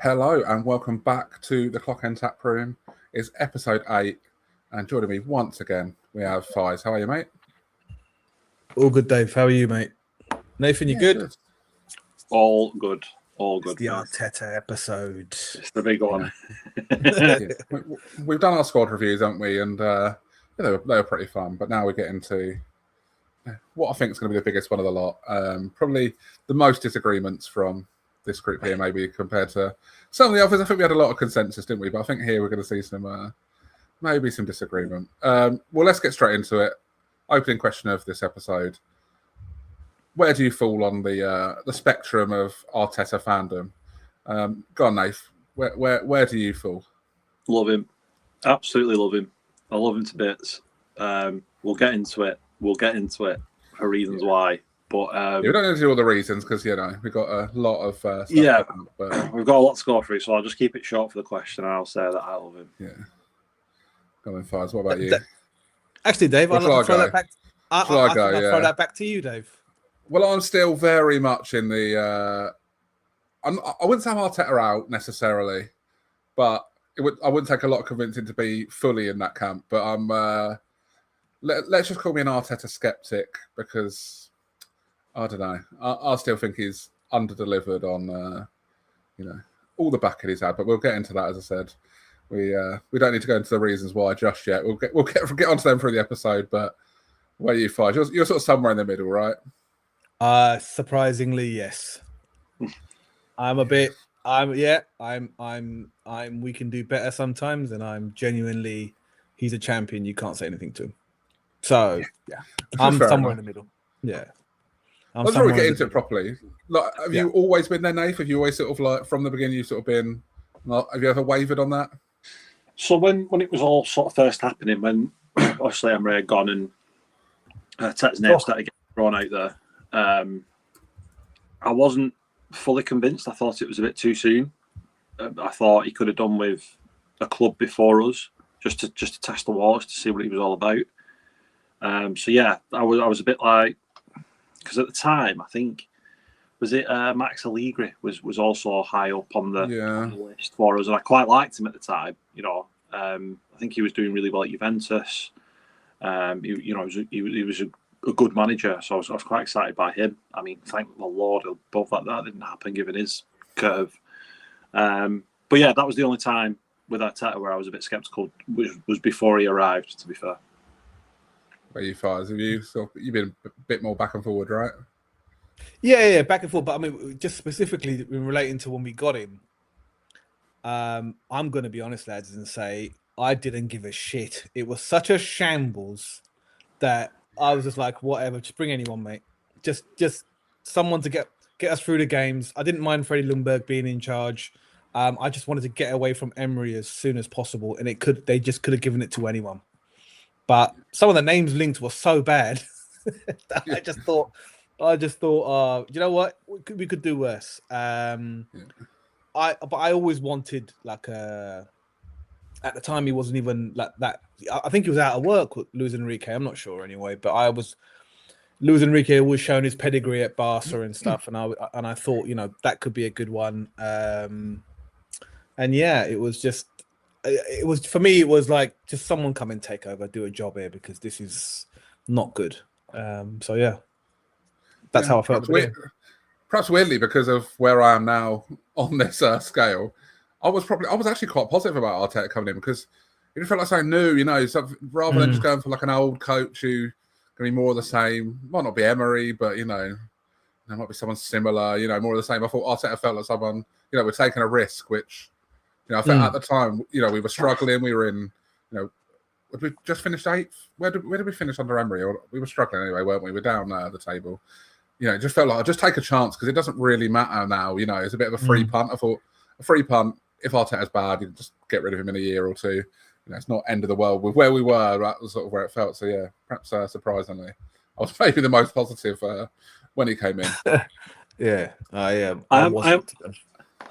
Hello and welcome back to the Clock End Taproom. It's episode 8, and joining me once again we have Fize. How are you, mate? All good, Dave. How are you, mate? Nathan, you good? All good. All good. It's the Arteta episode. It's the big one. We've done our squad reviews, haven't we? And they were pretty fun. But now we get into what I think is going to be the biggest one of the lot. Probably the most disagreements from this group here, maybe compared to some of the others. I think we had a lot of consensus, didn't we? But I think here we're going to see some maybe some disagreement. Well, let's get straight into it. Opening question of this episode: where do you fall on the spectrum of Arteta fandom? Go on, Nath. Where do you fall? Love him, absolutely love him. I love him to bits. We'll get into it. For reasons why. But we don't need to do all the reasons because we've got a lot of stuff. But we've got a lot to go through, so I'll just keep it short for the question. And I'll say that I love him. Yeah. Go on, Fize. What about you? Actually, Dave, I'd like to throw that back. I'll throw that back to you, Dave. Well, I'm still very much in the. I wouldn't say I'm Arteta out necessarily, but I wouldn't take a lot of convincing to be fully in that camp. But I'm. Let's just call me an Arteta skeptic because I don't know. I still think he's under-delivered on, all the backing he's had. But we'll get into that, as I said. We don't need to go into the reasons why just yet. We'll get onto them through the episode. But where are you, Five? You're sort of somewhere in the middle, right? Surprisingly, yes. We can do better sometimes, and I'm genuinely, he's a champion. You can't say anything to him. So yeah, I'm somewhere in the middle. Yeah. Let's really get into it properly. Like, have you always been there, Nath? Have you always sort of like from the beginning? You've sort of been. Have you ever wavered on that? So when it was all sort of first happening, when obviously Emery had gone and Tet's name started getting thrown out there, I wasn't fully convinced. I thought it was a bit too soon. I thought he could have done with a club before us, just to test the waters to see what he was all about. I was a bit like, because at the time I think was it Max Allegri was also high up on the list for us, and I quite liked him at the time. I think he was doing really well at Juventus. He was a good manager, so I was quite excited by him. I mean, thank the Lord above that didn't happen given his curve. But yeah, that was the only time with Arteta where I was a bit sceptical, which was before he arrived, to be fair. Where you, Fize? You've been a bit more back and forward, right? Yeah, back and forth. But I mean, just specifically relating to when we got him, I'm going to be honest, lads, and say I didn't give a shit. It was such a shambles that I was just like, whatever, just bring anyone, mate. Just someone to get us through the games. I didn't mind Freddie Ljungberg being in charge. I just wanted to get away from Emery as soon as possible, and they just could have given it to anyone. But some of the names linked were so bad that I just thought, you know what, we could do worse. But I always wanted at the time he wasn't even like that. I think he was out of work with Luis Enrique. I'm not sure anyway, but Luis Enrique was showing his pedigree at Barca and stuff, and I thought that could be a good one. And yeah, it was for me. It was like just someone come and take over, do a job here because this is not good. So yeah, that's how I felt. Perhaps weirdly, because of where I am now on this scale, I was actually quite positive about Arteta coming in because it felt like something new, rather than just going for like an old coach who can be more of the same. Might not be Emery, but there might be someone similar, more of the same. I thought Arteta felt like someone, we're taking a risk, which, I felt at the time, we were struggling. We were in, we just finished 8th. Where did we finish under Emery? Or we were struggling anyway, weren't we? We're down the table. It just felt like I'll just take a chance because it doesn't really matter now. It's a bit of a free punt. I thought a free punt, if Arteta's bad, you can just get rid of him in a year or two. It's not end of the world with where we were. That was sort of where it felt. So yeah, perhaps surprisingly, I was maybe the most positive when he came in. Yeah, I am. I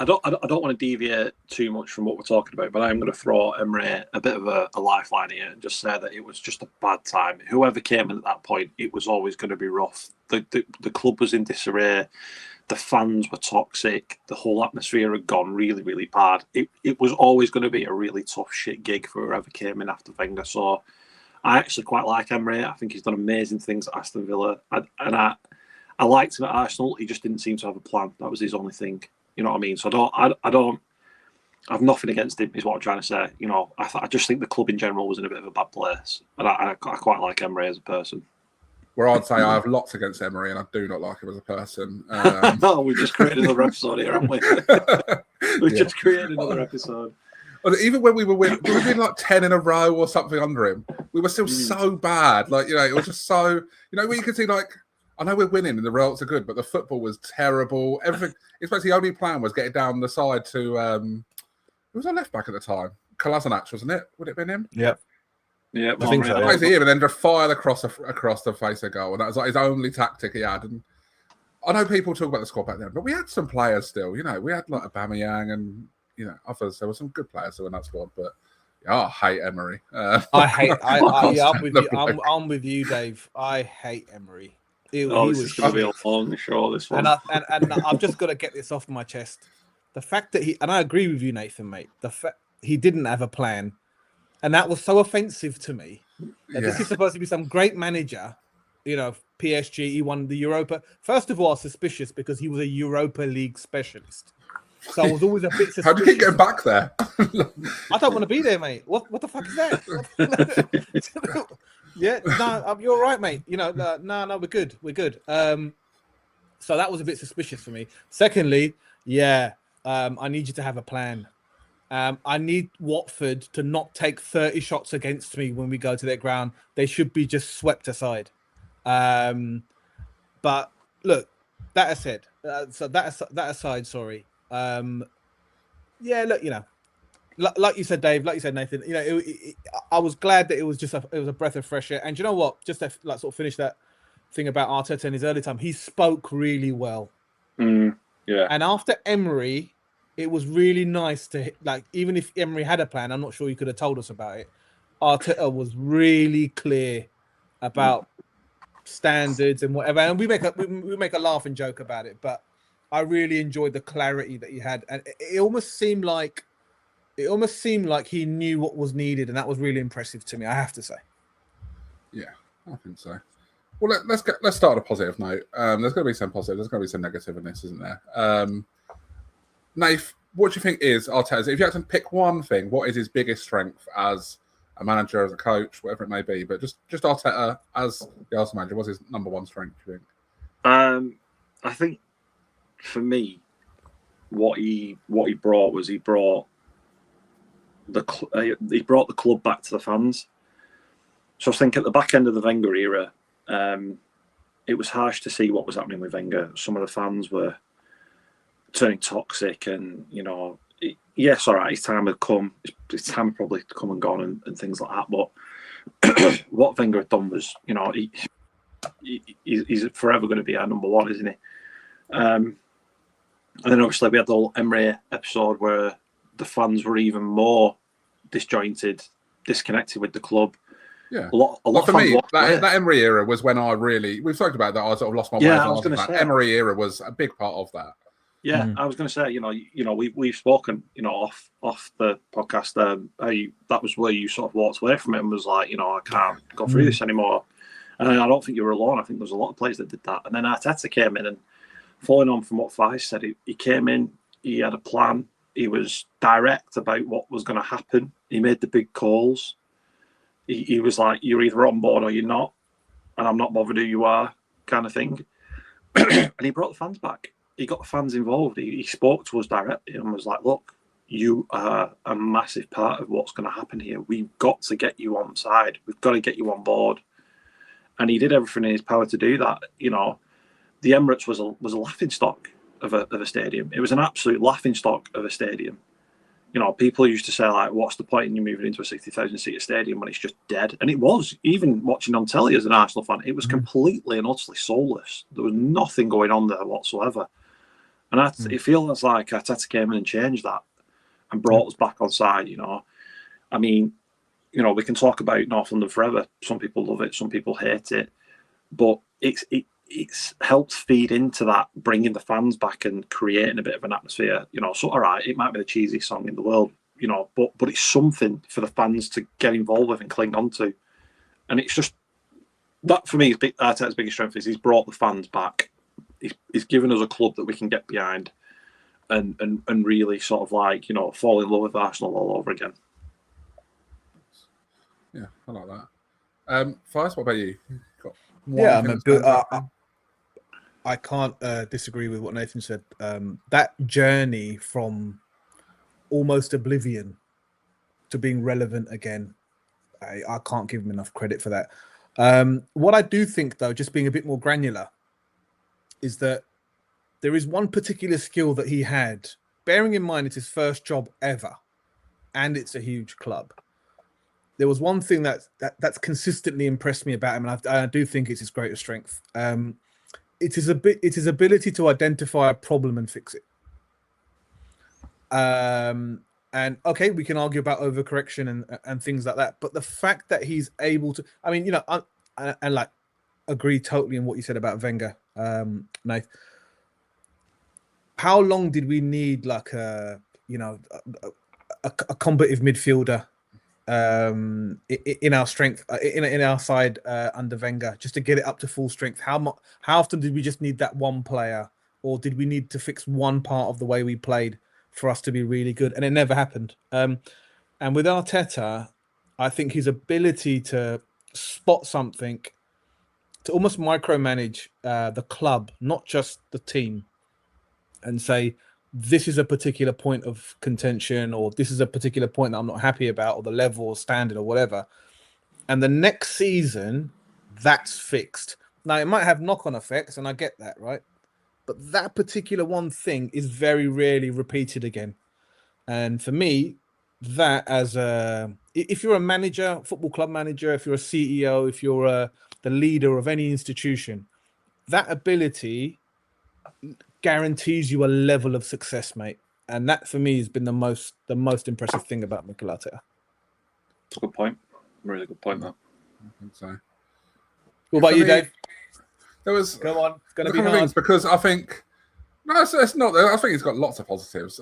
don't want to deviate too much from what we're talking about, but I'm going to throw Emery a bit of a lifeline here and just say that it was just a bad time. Whoever came in at that point, it was always going to be rough. The club was in disarray. The fans were toxic. The whole atmosphere had gone really, really bad. It was always going to be a really tough shit gig for whoever came in after Wenger. So I actually quite like Emery. I think he's done amazing things at Aston Villa. I liked him at Arsenal. He just didn't seem to have a plan. That was his only thing. You know what I mean? So I have nothing against him, is what I'm trying to say. You know, I just think the club in general was in a bit of a bad place. And I quite like Emery as a person. Where I'd say I have lots against Emery, and I do not like him as a person. No, we've just created another episode here, haven't we? We've just created another episode. Even when we were winning like 10 in a row or something under him, we were still so bad. Like, you know, it was just so, you know, where you can see, like, I know we're winning and the results are good, but the football was terrible. Everything, especially the only plan was getting down the side to, who was our left back at the time? Kolasinac, wasn't it? Would it have been him? Yep. Yeah, I think so. Him and then just fire across the face of goal, and that was like his only tactic he had. And I know people talk about the squad back then, but we had some players still. You know, we had like Aubameyang and others. There were some good players still in that squad, but I hate Emery. I'm with you, Dave. I hate Emery. This is going to be a long show. This one, and I've just got to get this off my chest. The fact that I agree with you, Nathan, mate. The fact he didn't have a plan. And that was so offensive to me. This is supposed to be some great manager, you know, PSG. He won the Europa. First of all, I was suspicious because he was a Europa League specialist. So I was always a bit suspicious. How did he get back there? I don't want to be there, mate. What the fuck is that? Yeah, no, you're right, mate. You know, no, we're good. We're good. So that was a bit suspicious for me. Secondly, I need you to have a plan. I need Watford to not take 30 shots against me when we go to their ground. They should be just swept aside. But look, that aside, sorry. Look, you know, like you said, Dave, like you said, Nathan, you know, I was glad that it was a breath of fresh air. And you know what? Just to like sort of finish that thing about Arteta in his early time, he spoke really well. Yeah. And after Emery, it was really nice to, like, even if Emery had a plan, I'm not sure he could have told us about it. Arteta was really clear about standards and whatever. And we make a laugh and joke about it, but I really enjoyed the clarity that he had. And it almost seemed like he knew what was needed, and that was really impressive to me, I have to say. Yeah, I think so. Well, let's start on a positive note. There's going to be some positive, there's going to be some negative in this, isn't there? Nath, what do you think is Arteta's? If you had to pick one thing, what is his biggest strength as a manager, as a coach, whatever it may be? But just Arteta as the Arsenal manager, what's his number one strength, do you think? I think for me, what he brought was he brought the club back to the fans. So I think at the back end of the Wenger era, it was harsh to see what was happening with Wenger. Some of the fans were turning toxic, and you know, yes, all right, his time had come. His time had probably come and gone, and things like that. But what Wenger had done was, you know, he's forever going to be our number one, isn't he? And then obviously we had the whole Emery episode where the fans were even more disjointed, disconnected with the club. Yeah, a lot for me, that Emery era was when we've talked about that. I sort of lost my mind. I was going to say Emery era was a big part of that. Yeah, I was going to say, you know, we've spoken, you know, off the podcast. That was where you sort of walked away from it and was like, you know, I can't go through this anymore. And I don't think you were alone. I think there's a lot of players that did that. And then Arteta came in, and following on from what Fize said, he came in, he had a plan, he was direct about what was going to happen. He made the big calls. He was like, you're either on board or you're not, and I'm not bothered who you are, kind of thing. And he brought the fans back. He got the fans involved. He spoke to us directly and was like, look, you are a massive part of what's going to happen here. We've got to get you on side. We've got to get you on board. And he did everything in his power to do that. You know, the Emirates was a laughingstock of a stadium. It was an absolute laughingstock of a stadium. You know, people used to say, like, what's the point in you moving into a 60,000-seater stadium when it's just dead? And it was. Even watching on telly as an Arsenal fan, it was completely and utterly soulless. There was nothing going on there whatsoever. And it feels like Arteta came in and changed that and brought us back on side, you know. I mean, you know, we can talk about North London forever. Some people love it, some people hate it. But it's helped feed into that, bringing the fans back and creating a bit of an atmosphere. So all right, it might be the cheesiest song in the world, but it's something for the fans to get involved with and cling on to. And it's just that for me, Arteta's biggest strength is he's brought the fans back. He's given us a club that we can get behind and really sort of fall in love with Arsenal all over again. Yeah, I like that. Fize, what about you? I can't disagree with what Nathan said. That journey from almost oblivion to being relevant again, I can't give him enough credit for that. What I do think, though, just being a bit more granular, is that there is one particular skill that he had, bearing in mind it's his first job ever, and it's a huge club. There was one thing that's consistently impressed me about him, and I do think it's his greatest strength. It is his ability to identify a problem and fix it. And okay, we can argue about overcorrection and things like that, but the fact that he's able to, I agree totally in what you said about Wenger, Nath. How long did we need a combative midfielder in our strength in our side under Wenger, just to get it up to full strength? How often did we just need that one player, or did we need to fix one part of the way we played for us to be really good? And it never happened. And with Arteta, I think his ability to spot something, to almost micromanage the club, not just the team, and say, this is a particular point of contention, or this is a particular point that I'm not happy about, or the level or standard or whatever. And the next season, that's fixed. Now, it might have knock-on effects, and I get that, right? But that particular one thing is very rarely repeated again. And for me, that if you're a manager, football club manager, if you're a CEO, if you're the leader of any institution, that ability guarantees you a level of success, mate. And that for me has been the most impressive thing about Mikel Arteta. That's a good point. Really good point, that. I think so. What about you, Dave? There was Go on. It's going to be hard. hard. Because I think it's not. I think he's got lots of positives.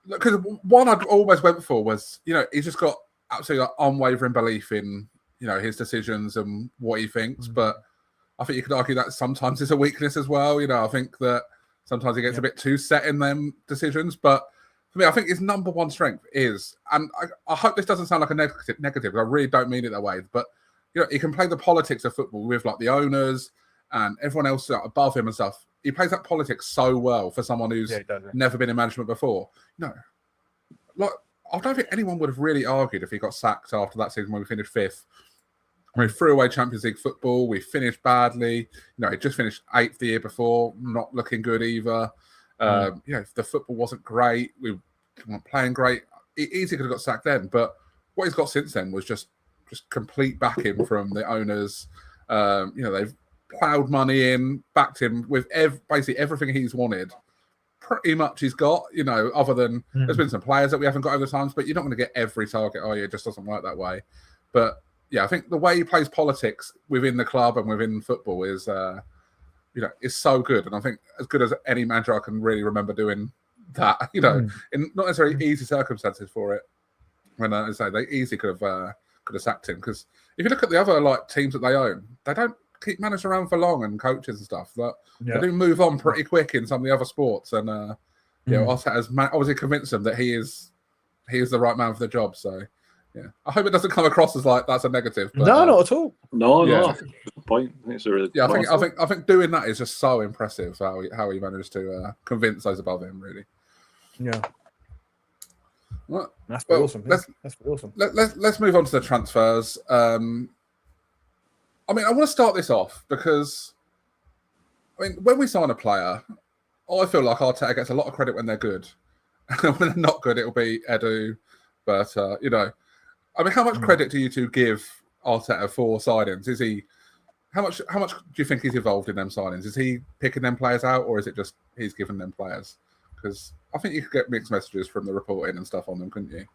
Because one I always went for was, he's just got absolutely unwavering belief in, his decisions and what he thinks. But I think you could argue that sometimes it's a weakness as well. I think that sometimes he gets a bit too set in them decisions. But for me, I think his number one strength is, and I hope this doesn't sound like a negative. I really don't mean it that way. But he can play the politics of football with the owners and everyone else above him and stuff. He plays that politics so well for someone who's never been in management before. I don't think anyone would have really argued if he got sacked after that season when we finished fifth. We threw away Champions League football. We finished badly. He just finished 8th the year before, not looking good either. The football wasn't great. We weren't playing great. He easily could have got sacked then. But what he's got since then was just complete backing from the owners. They've ploughed money in, backed him with basically everything he's wanted. Pretty much he's got, other than there's been some players that we haven't got over times, but you're not going to get every target, are you? It just doesn't work that way. But yeah, I think the way he plays politics within the club and within football is, is so good. And I think as good as any manager I can really remember doing that, in not necessarily easy circumstances for it. When I say they easily could have sacked him, because if you look at the other teams that they own, they don't keep managers around for long and coaches and stuff. They do move on pretty quick in some of the other sports. And Arteta's obviously convinced them that he is the right man for the job. So. Yeah, I hope it doesn't come across as that's a negative. But, no, not at all. No, I think it's a good point. It's a really I think doing that is just so impressive. How he managed to convince those above him, really. Yeah, well, that's awesome. That's awesome. Let's move on to the transfers. I want to start this off because, when we sign a player, I feel like Arteta gets a lot of credit when they're good, and when they're not good, it'll be Edu. But how much credit do you two give Arteta for signings? Is he how much do you think he's involved in them signings? Is he picking them players out, or is it just he's giving them players? Because I think you could get mixed messages from the reporting and stuff on them, couldn't you?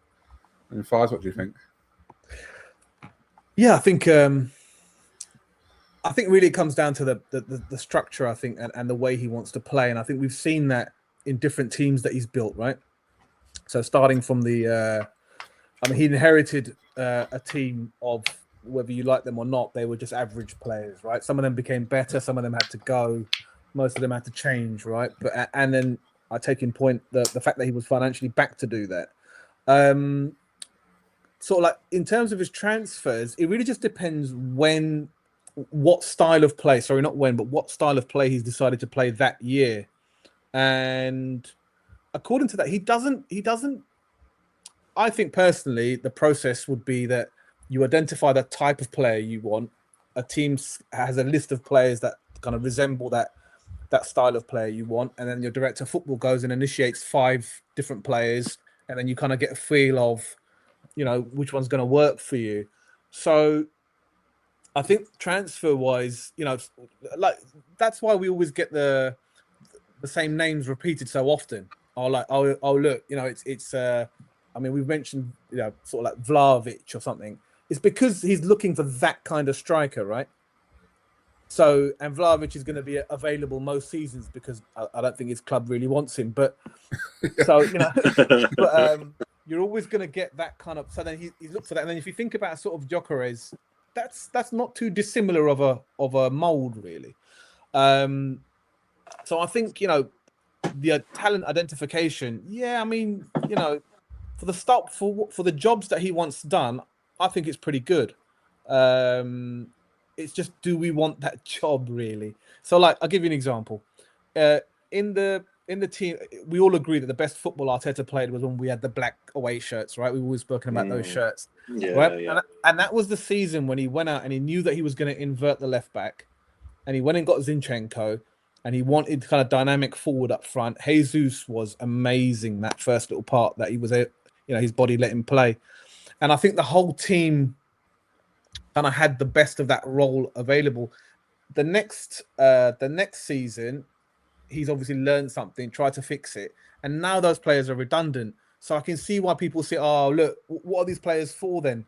Fize, what do you think? Yeah, I think I think really it comes down to the structure, I think, and the way he wants to play. And I think we've seen that in different teams that he's built, right? So starting from the, he inherited a team of, whether you like them or not, they were just average players, right? Some of them became better, some of them had to go, most of them had to change, right? But and then I take in point the fact that he was financially backed to do that. Sort of like in terms of his transfers, it really just depends what style of play. Sorry, not when, but what style of play he's decided to play that year. And according to that, he doesn't. I think personally, the process would be that you identify the type of player you want. A team has a list of players that kind of resemble that style of player you want, and then your director of football goes and initiates 5 different players, and then you kind of get a feel of, which one's going to work for you. So I think transfer wise, like that's why we always get the same names repeated so often. Look, it's we've mentioned, sort of like Vlahović or something. It's because he's looking for that kind of striker, right? So, and Vlahović is going to be available most seasons because I don't think his club really wants him. But so, but you're always going to get that kind of. So then he looks for that, and then if you think about sort of Gyökeres, that's not too dissimilar of a mold, really. So I think the talent identification. Yeah, for the start, for the jobs that he wants done, I think it's pretty good. It's just, do we want that job really? So, like, I'll give you an example. In the team, we all agree that the best football Arteta played was when we had the black away shirts, right? We've always spoken about those shirts, right? Yeah. And that was the season when he went out and he knew that he was going to invert the left back, and he went and got Zinchenko, and he wanted kind of dynamic forward up front. Jesus was amazing that first little part that he was, his body let him play, and I think the whole team kind of had the best of that role available. The next season, he's obviously learned something, tried to fix it, and now those players are redundant. So I can see why people say, "Oh, look, what are these players for then?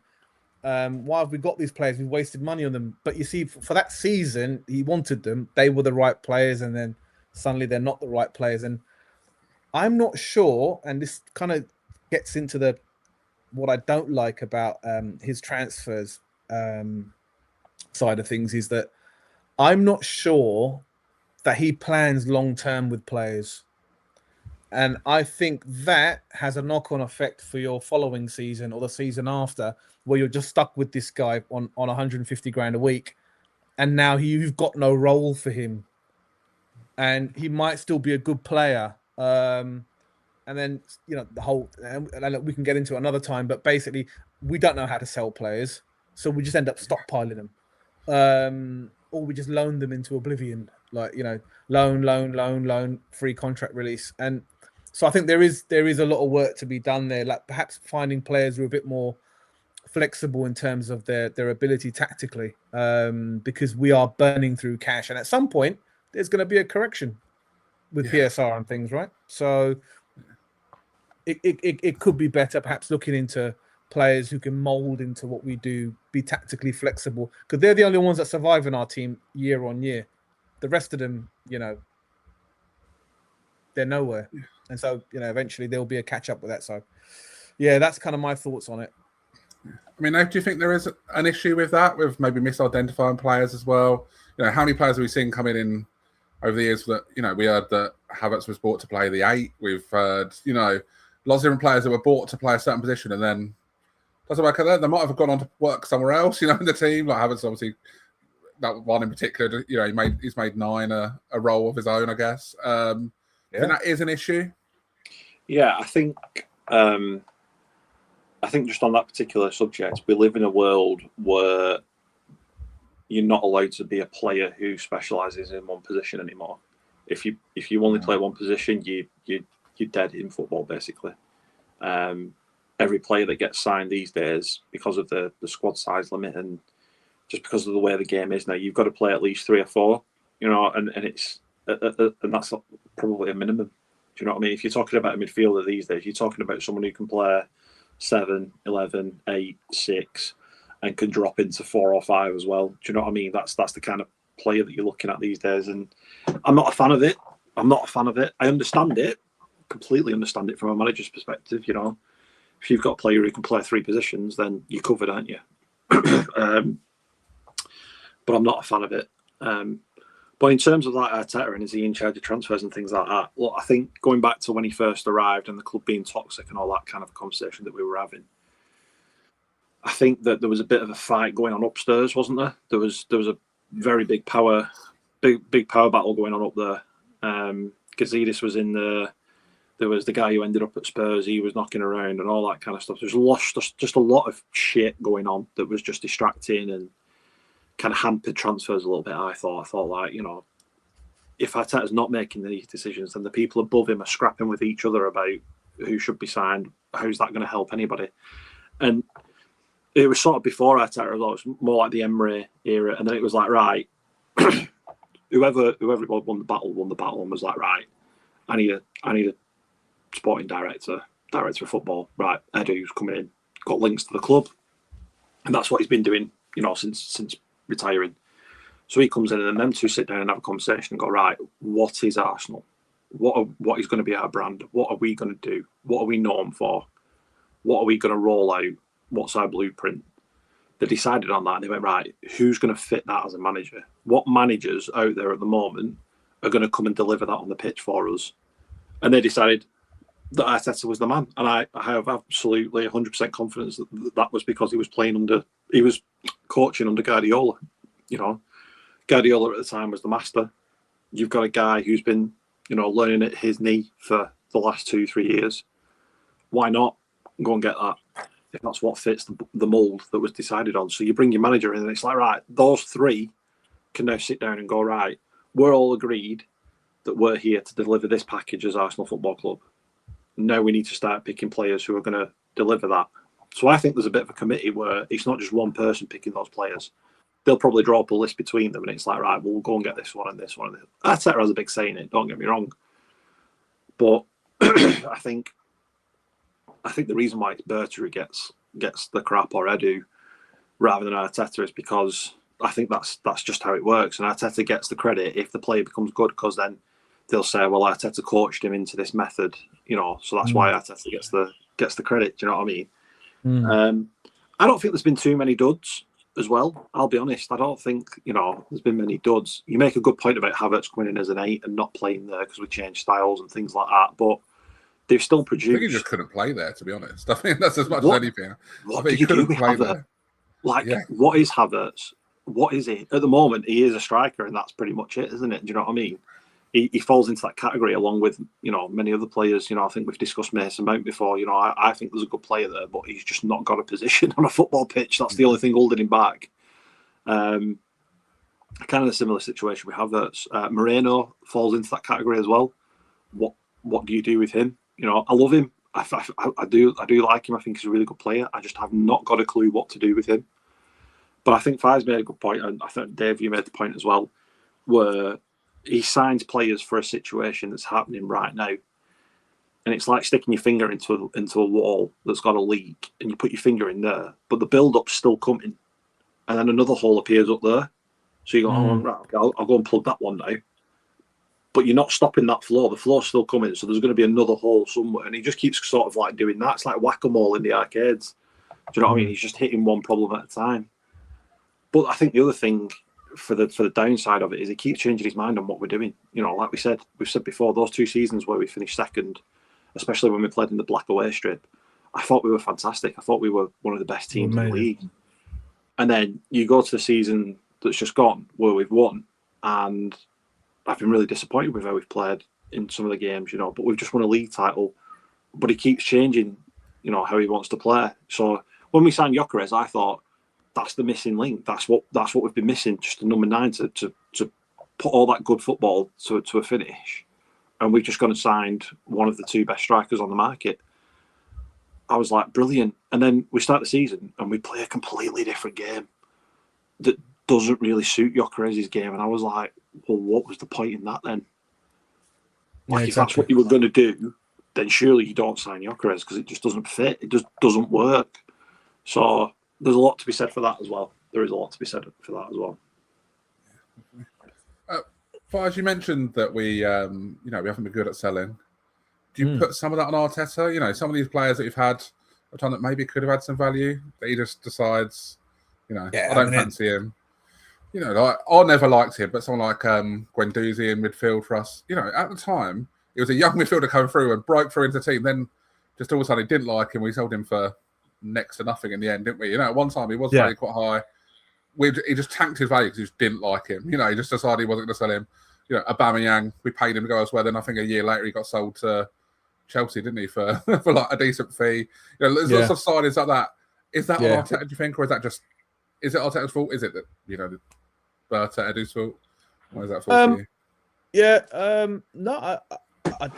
Why have we got these players? We've wasted money on them." But you see, for that season, he wanted them. They were the right players, and then suddenly they're not the right players. And I'm not sure, and this kind of gets into what I don't like about his transfers side of things, is that I'm not sure that he plans long term with players, and I think that has a knock-on effect for your following season or the season after, where you're just stuck with this guy on 150 grand a week, and now you've got no role for him, and he might still be a good player. And then, the whole, and we can get into it another time, but basically we don't know how to sell players. So we just end up stockpiling them. Or we just loan them into oblivion, like, loan, free contract release. And so I think there is a lot of work to be done there, like perhaps finding players who are a bit more flexible in terms of their ability tactically, because we are burning through cash. And at some point, there's going to be a correction with PSR and things, right? So it could be better, perhaps looking into players who can mold into what we do, be tactically flexible, because they're the only ones that survive in our team year on year. The rest of them, they're nowhere. And so, eventually there'll be a catch up with that. So, yeah, that's kind of my thoughts on it. I mean, do you think there is an issue with that, with maybe misidentifying players as well? How many players have we seen coming in over the years that, we heard that Havertz was bought to play the 8. We've heard, lots of different players that were bought to play a certain position and then doesn't work out there. They might have gone on to work somewhere else, in the team. Like Havertz, obviously, that one in particular, he's made 9 a role of his own, I guess. I think that is an issue. Yeah, I think just on that particular subject, we live in a world where you're not allowed to be a player who specialises in one position anymore. If you only play one position, you're dead in football, basically. Every player that gets signed these days, because of the squad size limit and just because of the way the game is now, you've got to play at least 3 or 4, and it's and that's probably a minimum. Do you know what I mean? If you're talking about a midfielder these days, you're talking about someone who can play 7, 11, 8, 6, and can drop into 4 or 5 as well. Do you know what I mean? That's the kind of player that you're looking at these days, and I'm not a fan of it. I understand it, completely understand it from a manager's perspective. You know, if you've got a player who can play 3 positions, then you're covered, aren't you? But I'm not a fan of it. But in terms of like Arteta and is he in charge of transfers and things like that, look, I think going back to when he first arrived and the club being toxic and all that kind of conversation that we were having, I think that there was a bit of a fight going on upstairs, wasn't there? There was a very big power battle going on up there. Gazidis was in there. There was the guy who ended up at Spurs. He was knocking around and all that kind of stuff. There's just a lot of shit going on that was just distracting and kind of hampered transfers a little bit. I thought like, you know, if Arteta's not making these decisions, then the people above him are scrapping with each other about who should be signed. How's that going to help anybody? And it was sort of before Arteta as well. It was more like the Emery era, and then it was like, right, whoever won the battle and was like, right, I need a sporting director of football. Right, Edu's coming in, got links to the club, and that's what he's been doing, you know, since retiring. So he comes in, and them two sit down and have a conversation and go, right, what is Arsenal? What is going to be our brand? What are we going to do? What are we known for? What are we going to roll out? What's our blueprint? They decided on that, and they went, right, who's going to fit that as a manager? What managers out there at the moment are going to come and deliver that on the pitch for us? And they decided that Arteta was the man. And I have absolutely 100% confidence that was because he was coaching under Guardiola. You know, Guardiola at the time was the master. You've got a guy who's been, you know, learning at his knee for the last 2-3 years. Why not go and get that? If that's what fits the mould that was decided on. So you bring your manager in and it's like, right, those 3 can now sit down and go, right, we're all agreed that we're here to deliver this package as Arsenal Football Club. Now we need to start picking players who are going to deliver that. So I think there's a bit of a committee where it's not just one person picking those players. They'll probably draw up a list between them and it's like, right, we'll go and get this one and this one. Arteta has a big say in it, don't get me wrong. But I think the reason why it's Berta who gets the crap or Edu rather than Arteta is because I think that's just how it works. And Arteta gets the credit if the player becomes good, because then they'll say, well, Arteta coached him into this method, you know, so that's why Arteta gets the credit. Do you know what I mean? I don't think there's been too many duds as well. I'll be honest. I don't think, you know, there's been many duds. You make a good point about Havertz coming in as an 8 and not playing there because we changed styles and things like that. But they've still produced. I think he just couldn't play there, to be honest. I think that's as much as anything. What do you do with Havertz? What is Havertz? What is he? At the moment, he is a striker, and that's pretty much it, isn't it? Do you know what I mean? He falls into that category along with, you know, many other players. You know, I think we've discussed Mason Mount before. You know, I think there's a good player there, but he's just not got a position on a football pitch. That's the only thing holding him back. Kind of a similar situation with Havertz. Moreno falls into that category as well. What do you do with him? You know, I love him. I do like him. I think he's a really good player. I just have not got a clue what to do with him. But I think Fize made a good point, and I think Dave, you made the point as well, where he signs players for a situation that's happening right now, and it's like sticking your finger into a wall that's got a leak, and you put your finger in there, but the build-up's still coming, and then another hole appears up there. So you go, oh, right, okay, I'll go and plug that one now. But you're not stopping that floor. The floor's still coming, so there's going to be another hole somewhere. And he just keeps sort of like doing that. It's like whack-a-mole in the arcades. Do you know what I mean? He's just hitting one problem at a time. But I think the other thing for the downside of it is he keeps changing his mind on what we're doing. You know, like we've said before, those 2 seasons where we finished second, especially when we played in the black away strip, I thought we were fantastic. I thought we were one of the best teams in the league. And then you go to the season that's just gone where we've won, and I've been really disappointed with how we've played in some of the games, you know, but we've just won a league title. But he keeps changing, you know, how he wants to play. So when we signed Gyökeres, I thought that's the missing link. That's what we've been missing, just a number 9 to put all that good football to a finish. And we've just gone and signed one of the 2 best strikers on the market. I was like, brilliant. And then we start the season and we play a completely different game that doesn't really suit Gyökeres' game. And I was like, well, what was the point in that then? Like, if that's what you were going to do, then surely you don't sign Gyökeres because it just doesn't fit. It just doesn't work. So there's a lot to be said for that as well. There is a lot to be said for that as well. As you mentioned that we haven't been good at selling. Do you put some of that on Arteta? Some of these players that you've had a time that maybe could have had some value, that he just decides, I don't fancy him. I never liked him, but someone like Guendouzi in midfield for us, at the time, he was a young midfielder coming through and broke through into the team. Then just all of a sudden, he didn't like him. We sold him for next to nothing in the end, didn't we? At one time, he was valued quite high. He just tanked his value because he just didn't like him. He just decided he wasn't going to sell him. Aubameyang, we paid him to go elsewhere. Then I think a year later, he got sold to Chelsea, didn't he, for like a decent fee? There's lots of signings like that. Is that on Arteta, do you think, or is it Arteta's fault? Is it that the Arteta Edu's fault? Or is that fault for you? Yeah, no, I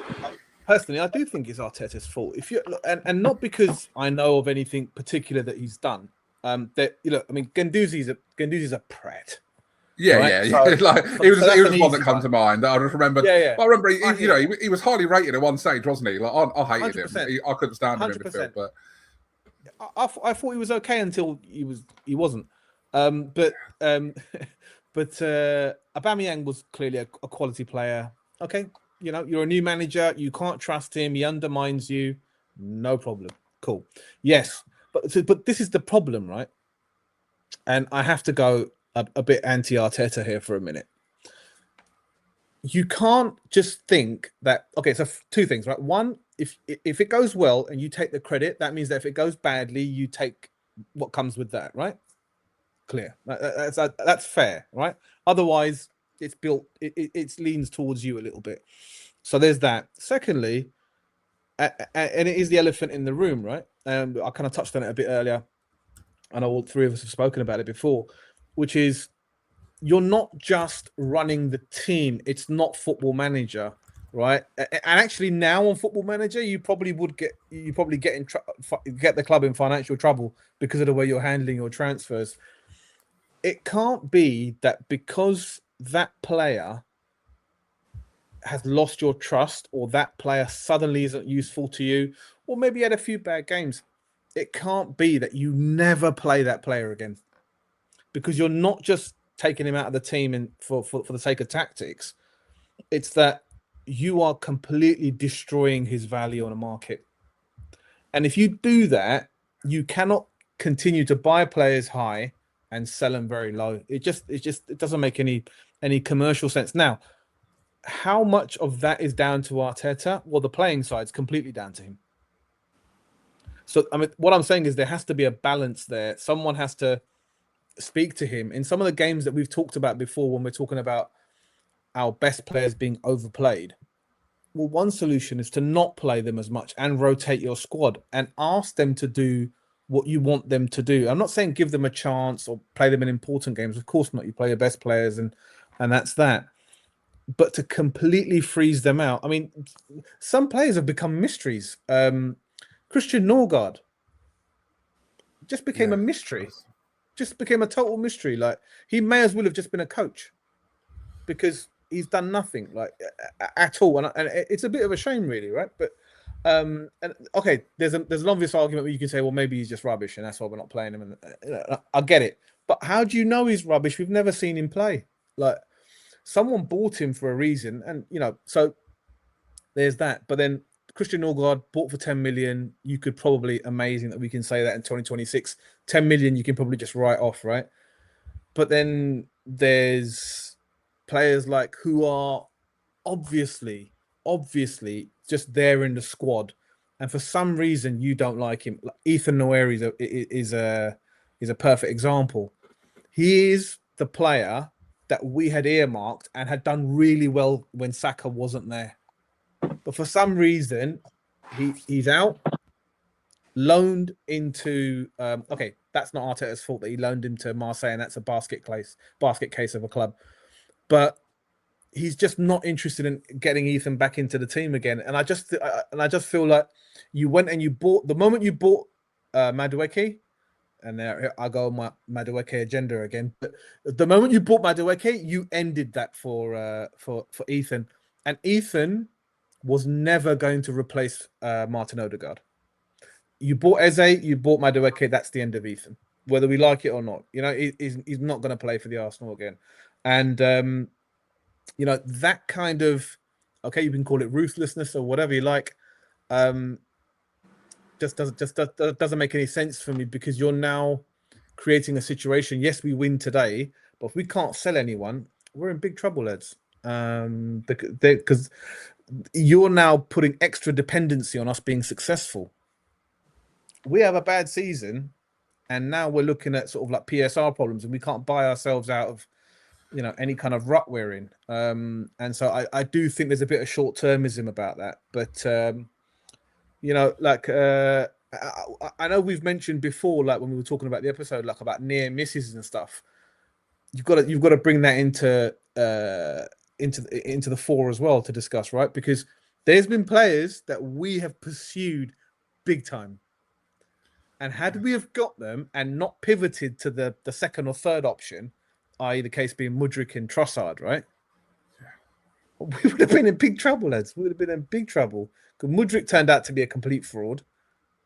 personally, I do think it's Arteta's fault. If you and not because I know of anything particular that he's done. Guendouzi's a prat. Yeah, right? yeah. He was one that comes to mind. I just remember. Yeah. I remember, he was highly rated at one stage, wasn't he? Like I hated 100%. him. I couldn't stand him in 100%. midfield. But I thought he was okay until he wasn't. But Aubameyang was clearly a quality player. Okay, you're a new manager. You can't trust him. He undermines you. No problem. Cool. Yes, but this is the problem, right? And I have to go a bit anti-Arteta here for a minute. You can't just think that, okay, so two things, right? One, if it goes well and you take the credit, that means that if it goes badly, you take what comes with that, right? Clear. That's fair, right? Otherwise, it's built, it leans towards you a little bit. So there's that. Secondly, and it is the elephant in the room, right? I kind of touched on it a bit earlier. I know all three of us have spoken about it before, which is you're not just running the team. It's not Football Manager, right? And actually now on Football Manager, you probably get the club in financial trouble because of the way you're handling your transfers. It can't be that because that player has lost your trust or that player suddenly isn't useful to you, or maybe had a few bad games. It can't be that you never play that player again, because you're not just taking him out of the team and for the sake of tactics. It's that you are completely destroying his value on a market. And if you do that, you cannot continue to buy players high and sell them very low. It doesn't make any commercial sense. Now, how much of that is down to Arteta? Well, the playing side's completely down to him. So, what I'm saying is there has to be a balance there. Someone has to speak to him. In some of the games that we've talked about before, when we're talking about our best players being overplayed, well, one solution is to not play them as much and rotate your squad and ask them to do what you want them to do. I'm not saying give them a chance or play them in important games. Of course not. You play your best players and that's that. But to completely freeze them out. Some players have become mysteries. Christian Norgard just became a mystery. Just became a total mystery. Like, he may as well have just been a coach because he's done nothing at all. And it's a bit of a shame, really, right? But and okay, there's an obvious argument where you can say, well, maybe he's just rubbish and that's why we're not playing him. And I get it, but how do you know he's rubbish? We've never seen him play. Like, someone bought him for a reason, and so there's that. But then Christian Norgard bought for 10 million. You could probably, amazing that we can say that in 2026, 10 million you can probably just write off, right? But then there's players who are obviously just there in the squad, and for some reason you don't like him. Ethan Noeri is a perfect example. He is the player that we had earmarked and had done really well when Saka wasn't there. But for some reason, he's out, loaned into. Okay, that's not Arteta's fault that he loaned him to Marseille, and that's a basket case of a club. But he's just not interested in getting Ethan back into the team again. And I just feel like you went and you bought the moment you bought Madueke. And there I go on my Madueke agenda again. But the moment you bought Madueke, you ended that for Ethan, and Ethan was never going to replace Martin Odegaard. You bought Eze, you bought Madueke. That's the end of Ethan. whether we like it or not. You know, he's not going to play for the Arsenal again. And, you know, that kind of, okay, you can call it ruthlessness or whatever you like, just doesn't make any sense for me, because you're now creating a situation. Yes, we win today, but if we can't sell anyone, we're in big trouble, lads. Because you're now putting extra dependency on us being successful. We have a bad season, and now we're looking at sort of like PSR problems, and we can't buy ourselves out of, you know, any kind of rut we're in. And so I do think there's a bit of short-termism about that. But you know, like I know we've mentioned before, like when we were talking about the episode, like about near misses and stuff. You've got to bring that into the fore as well to discuss, right? Because there's been players that we have pursued big time, and had we have got them and not pivoted to the second or third option, i.e. the case being Mudryk and Trossard, right? We would have been in big trouble, lads. We would have been in big trouble. Because Mudryk turned out to be a complete fraud,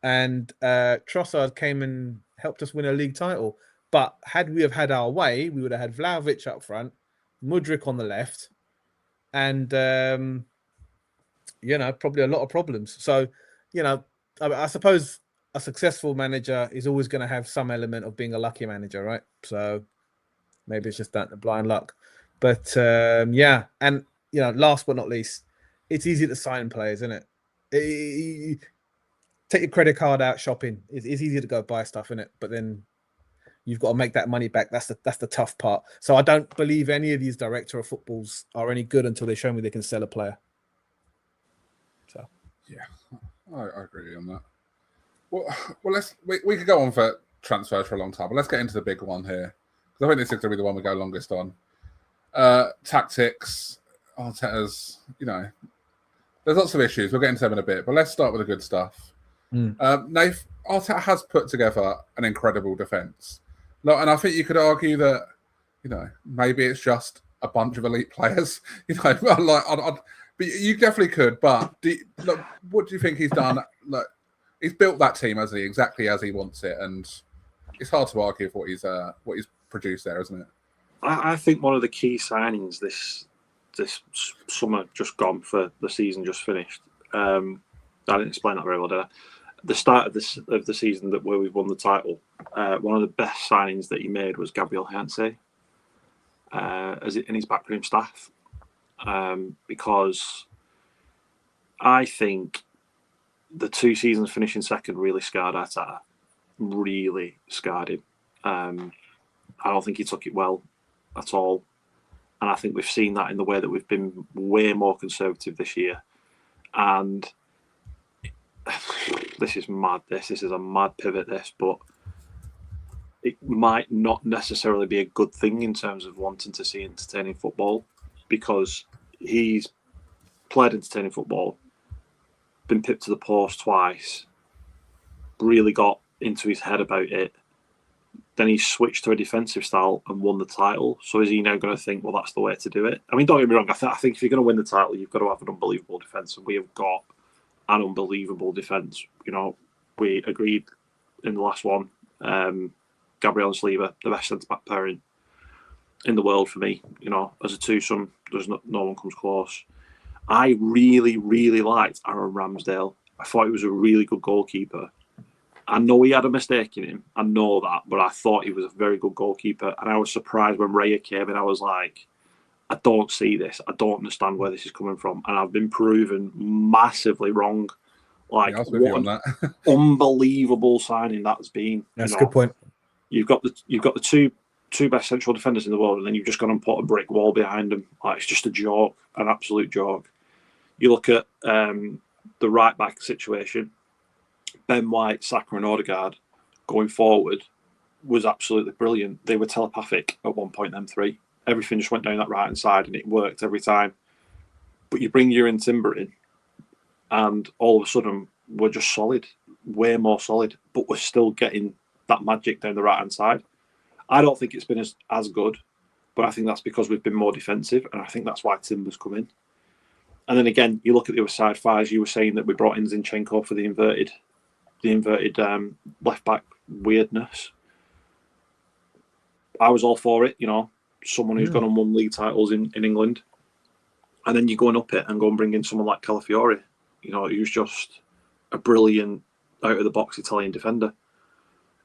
and Trossard came and helped us win a league title. But had we have had our way, we would have had Vlahović up front, Mudryk on the left, and you know, probably a lot of problems. So, you know, I suppose a successful manager is always going to have some element of being a lucky manager, right? So maybe it's just that blind luck. But yeah, and you know, last but not least, it's easy to sign players, isn't it? Take your credit card out shopping. It's easy to go buy stuff, isn't it? But then you've got to make that money back. That's the tough part. So I don't believe any of these director of footballs are any good until they show me they can sell a player. So yeah, I agree on that. Well, we could go on for transfers for a long time, but let's get into the big one here, because I think this is going to be the one we go longest on. Tactics, Arteta's, you know, there's lots of issues. We'll get into them in a bit, but let's start with the good stuff. Nath, Arteta has put together an incredible defence. And I think you could argue that, you know, maybe it's just a bunch of elite players. You know, but you definitely could. But what do you think he's done? Like, he's built that team, hasn't he, exactly as he wants it, and it's hard to argue for what he's produced there, isn't it? I think one of the key signings this summer just gone for the season just finished. I didn't explain that very well, did I? The start of the season where we've won the title, one of the best signings that he made was Gabriel Heinze in his backroom staff, because I think the 2 seasons finishing second really scarred Arteta. Really scarred him. I don't think he took it well at all. And I think we've seen that in the way that we've been way more conservative this year. And this is mad. This is a mad pivot, but it might not necessarily be a good thing in terms of wanting to see entertaining football, because he's played entertaining football, been pipped to the post twice, really got into his head about it. Then he switched to a defensive style and won the title. So is he now going to think, well, that's the way to do it? I mean, don't get me wrong. I think if you're going to win the title, you've got to have an unbelievable defence. And we have got an unbelievable defence. You know, we agreed in the last one, Gabriel and Saliba, the best centre-back pairing in the world for me. You know, as a twosome, there's no one comes close. I really, really liked Aaron Ramsdale. I thought he was a really good goalkeeper. I know he had a mistake in him. I know that, but I thought he was a very good goalkeeper. And I was surprised when Raya came in. I was like, I don't see this. I don't understand where this is coming from. And I've been proven massively wrong. Like, yeah, I was with you on that. Unbelievable signing that's been. That's a good point. You've got the two best central defenders in the world, and then you've just gone and put a brick wall behind them. Like, it's just a joke, an absolute joke. You look at the right back situation. Ben White, Saka and Odegaard going forward was absolutely brilliant. They were telepathic at one point, them three. Everything just went down that right-hand side and it worked every time. But you bring Ewan Timber in and all of a sudden we're just solid, way more solid, but we're still getting that magic down the right-hand side. I don't think it's been as good, but I think that's because we've been more defensive, and I think that's why Timber's come in. And then again, you look at the other side, Fize, you were saying that we brought in Zinchenko for the inverted left back weirdness. I was all for it. Someone who's gone and won league titles in England, and then you go and up it and go and bring in someone like Calafiori, who's just a brilliant out of the box Italian defender,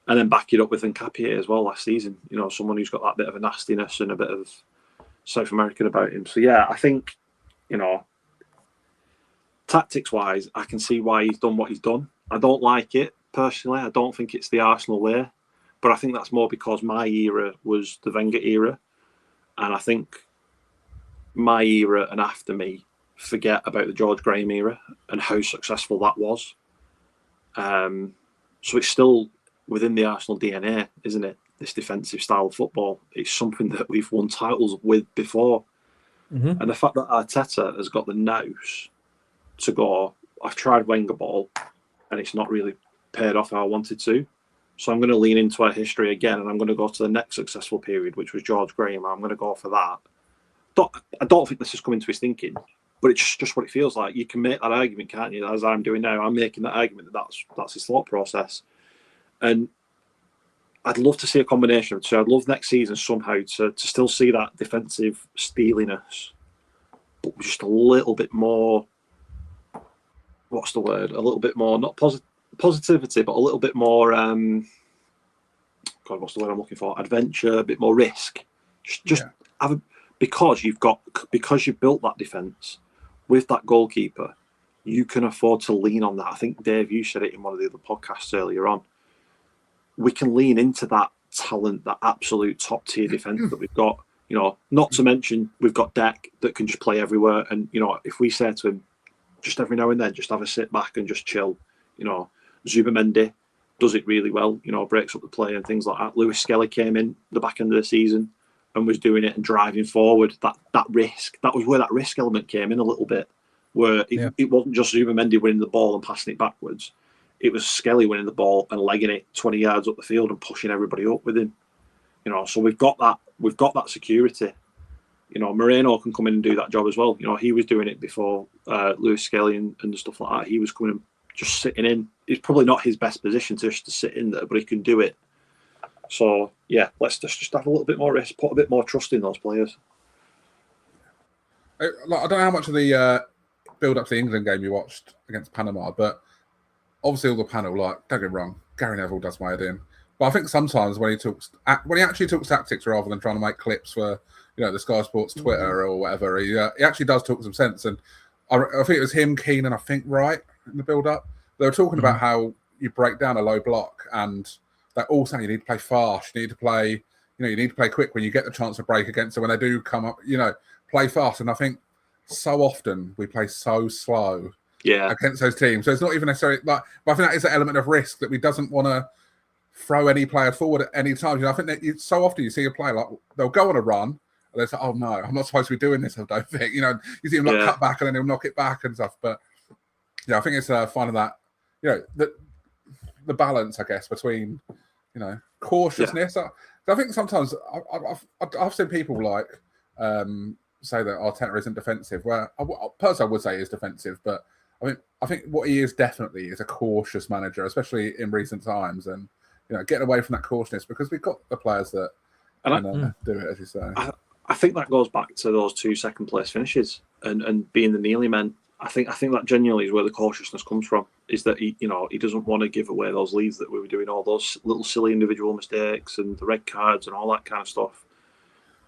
and then back it up with Nkapie as well last season. Someone who's got that bit of a nastiness and a bit of South American about him. So yeah, I think tactics wise, I can see why he's done what he's done. I don't like it personally. I don't think it's the Arsenal way, but I think that's more because my era was the Wenger era, and I think my era and after me forget about the George Graham era and how successful that was. So it's still within the Arsenal DNA, isn't it? This defensive style of football. It's something that we've won titles with before. And the fact that Arteta has got the nous to go, I've tried Wenger ball and it's not really paid off how I wanted to. So I'm going to lean into our history again, and I'm going to go to the next successful period, which was George Graham. I'm going to go for that. I don't think this is coming to his thinking, but it's just what it feels like. You can make that argument, can't you? As I'm doing now, I'm making that argument that's his thought process. And I'd love to see a combination of two. I'd love next season somehow to still see that defensive steeliness, but just a little bit more, what's the word? A little bit more, not positivity, but a little bit more, what's the word I'm looking for? Adventure, a bit more risk. Just have because you've built that defence with that goalkeeper, you can afford to lean on that. I think, Dave, you said it in one of the other podcasts earlier on. We can lean into that talent, that absolute top tier defence that we've got. Not to mention we've got Deck that can just play everywhere. And if we say to him, just every now and then, just have a sit back and just chill. Zubamendi does it really well. Breaks up the play and things like that. Lewis Skelly came in the back end of the season and was doing it and driving forward. That risk, that was where that risk element came in a little bit, where it wasn't just Zubamendi winning the ball and passing it backwards. It was Skelly winning the ball and legging it 20 yards up the field and pushing everybody up with him. So we've got that security. Moreno can come in and do that job as well. He was doing it before Lewis Skelly and stuff like that. He was coming and just sitting in. It's probably not his best position to sit in there, but he can do it. So yeah, let's just have a little bit more risk, put a bit more trust in those players. I don't know how much of the build up to the England game you watched against Panama, but obviously all the panel, don't get me wrong, Gary Neville does my head in. But I think sometimes when he actually talks tactics rather than trying to make clips for the Sky Sports Twitter or whatever, he actually does talk some sense. And I think it was him, Keane, and I think Wright in the build up. They were talking about how you break down a low block, and they're all saying you need to play fast, you need to play, you need to play quick when you get the chance to break against it. When they do come up, play fast. And I think so often we play so slow against those teams. So it's not even necessarily but I think that is an element of risk that we doesn't want to throw any player forward at any time. I think that so often you see a player they'll go on a run and they say, "Oh no, I'm not supposed to be doing this." I don't think. You see him cut back and then he'll knock it back and stuff. But I think it's finding that the balance, I guess, between cautiousness. I think sometimes I've seen people say that Arteta isn't defensive. Where personally I would say he is defensive, but I think what he is definitely is a cautious manager, especially in recent times, and getting away from that cautiousness because we've got the players that can do it, as you say. I think that goes back to those 2 second place finishes and being the Nearly men. I think that genuinely is where the cautiousness comes from. Is that he doesn't want to give away those leads that we were doing, all those little silly individual mistakes and the red cards and all that kind of stuff.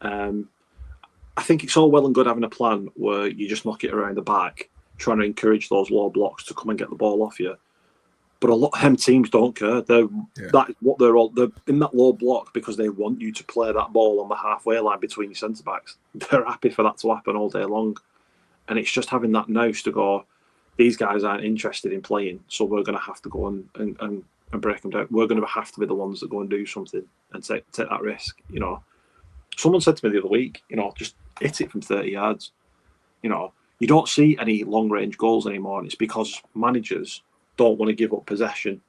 I think it's all well and good having a plan where you just knock it around the back, trying to encourage those low blocks to come and get the ball off you. But a lot of them teams don't care. That's what they're in that low block because they want you to play that ball on the halfway line between your centre backs. They're happy for that to happen all day long. And it's just having that nous to go, these guys aren't interested in playing, so we're going to have to go and break them down. We're going to have to be the ones that go and do something and take that risk. Someone said to me the other week, just hit it from 30 yards. You don't see any long-range goals anymore, and it's because managers don't want to give up possession.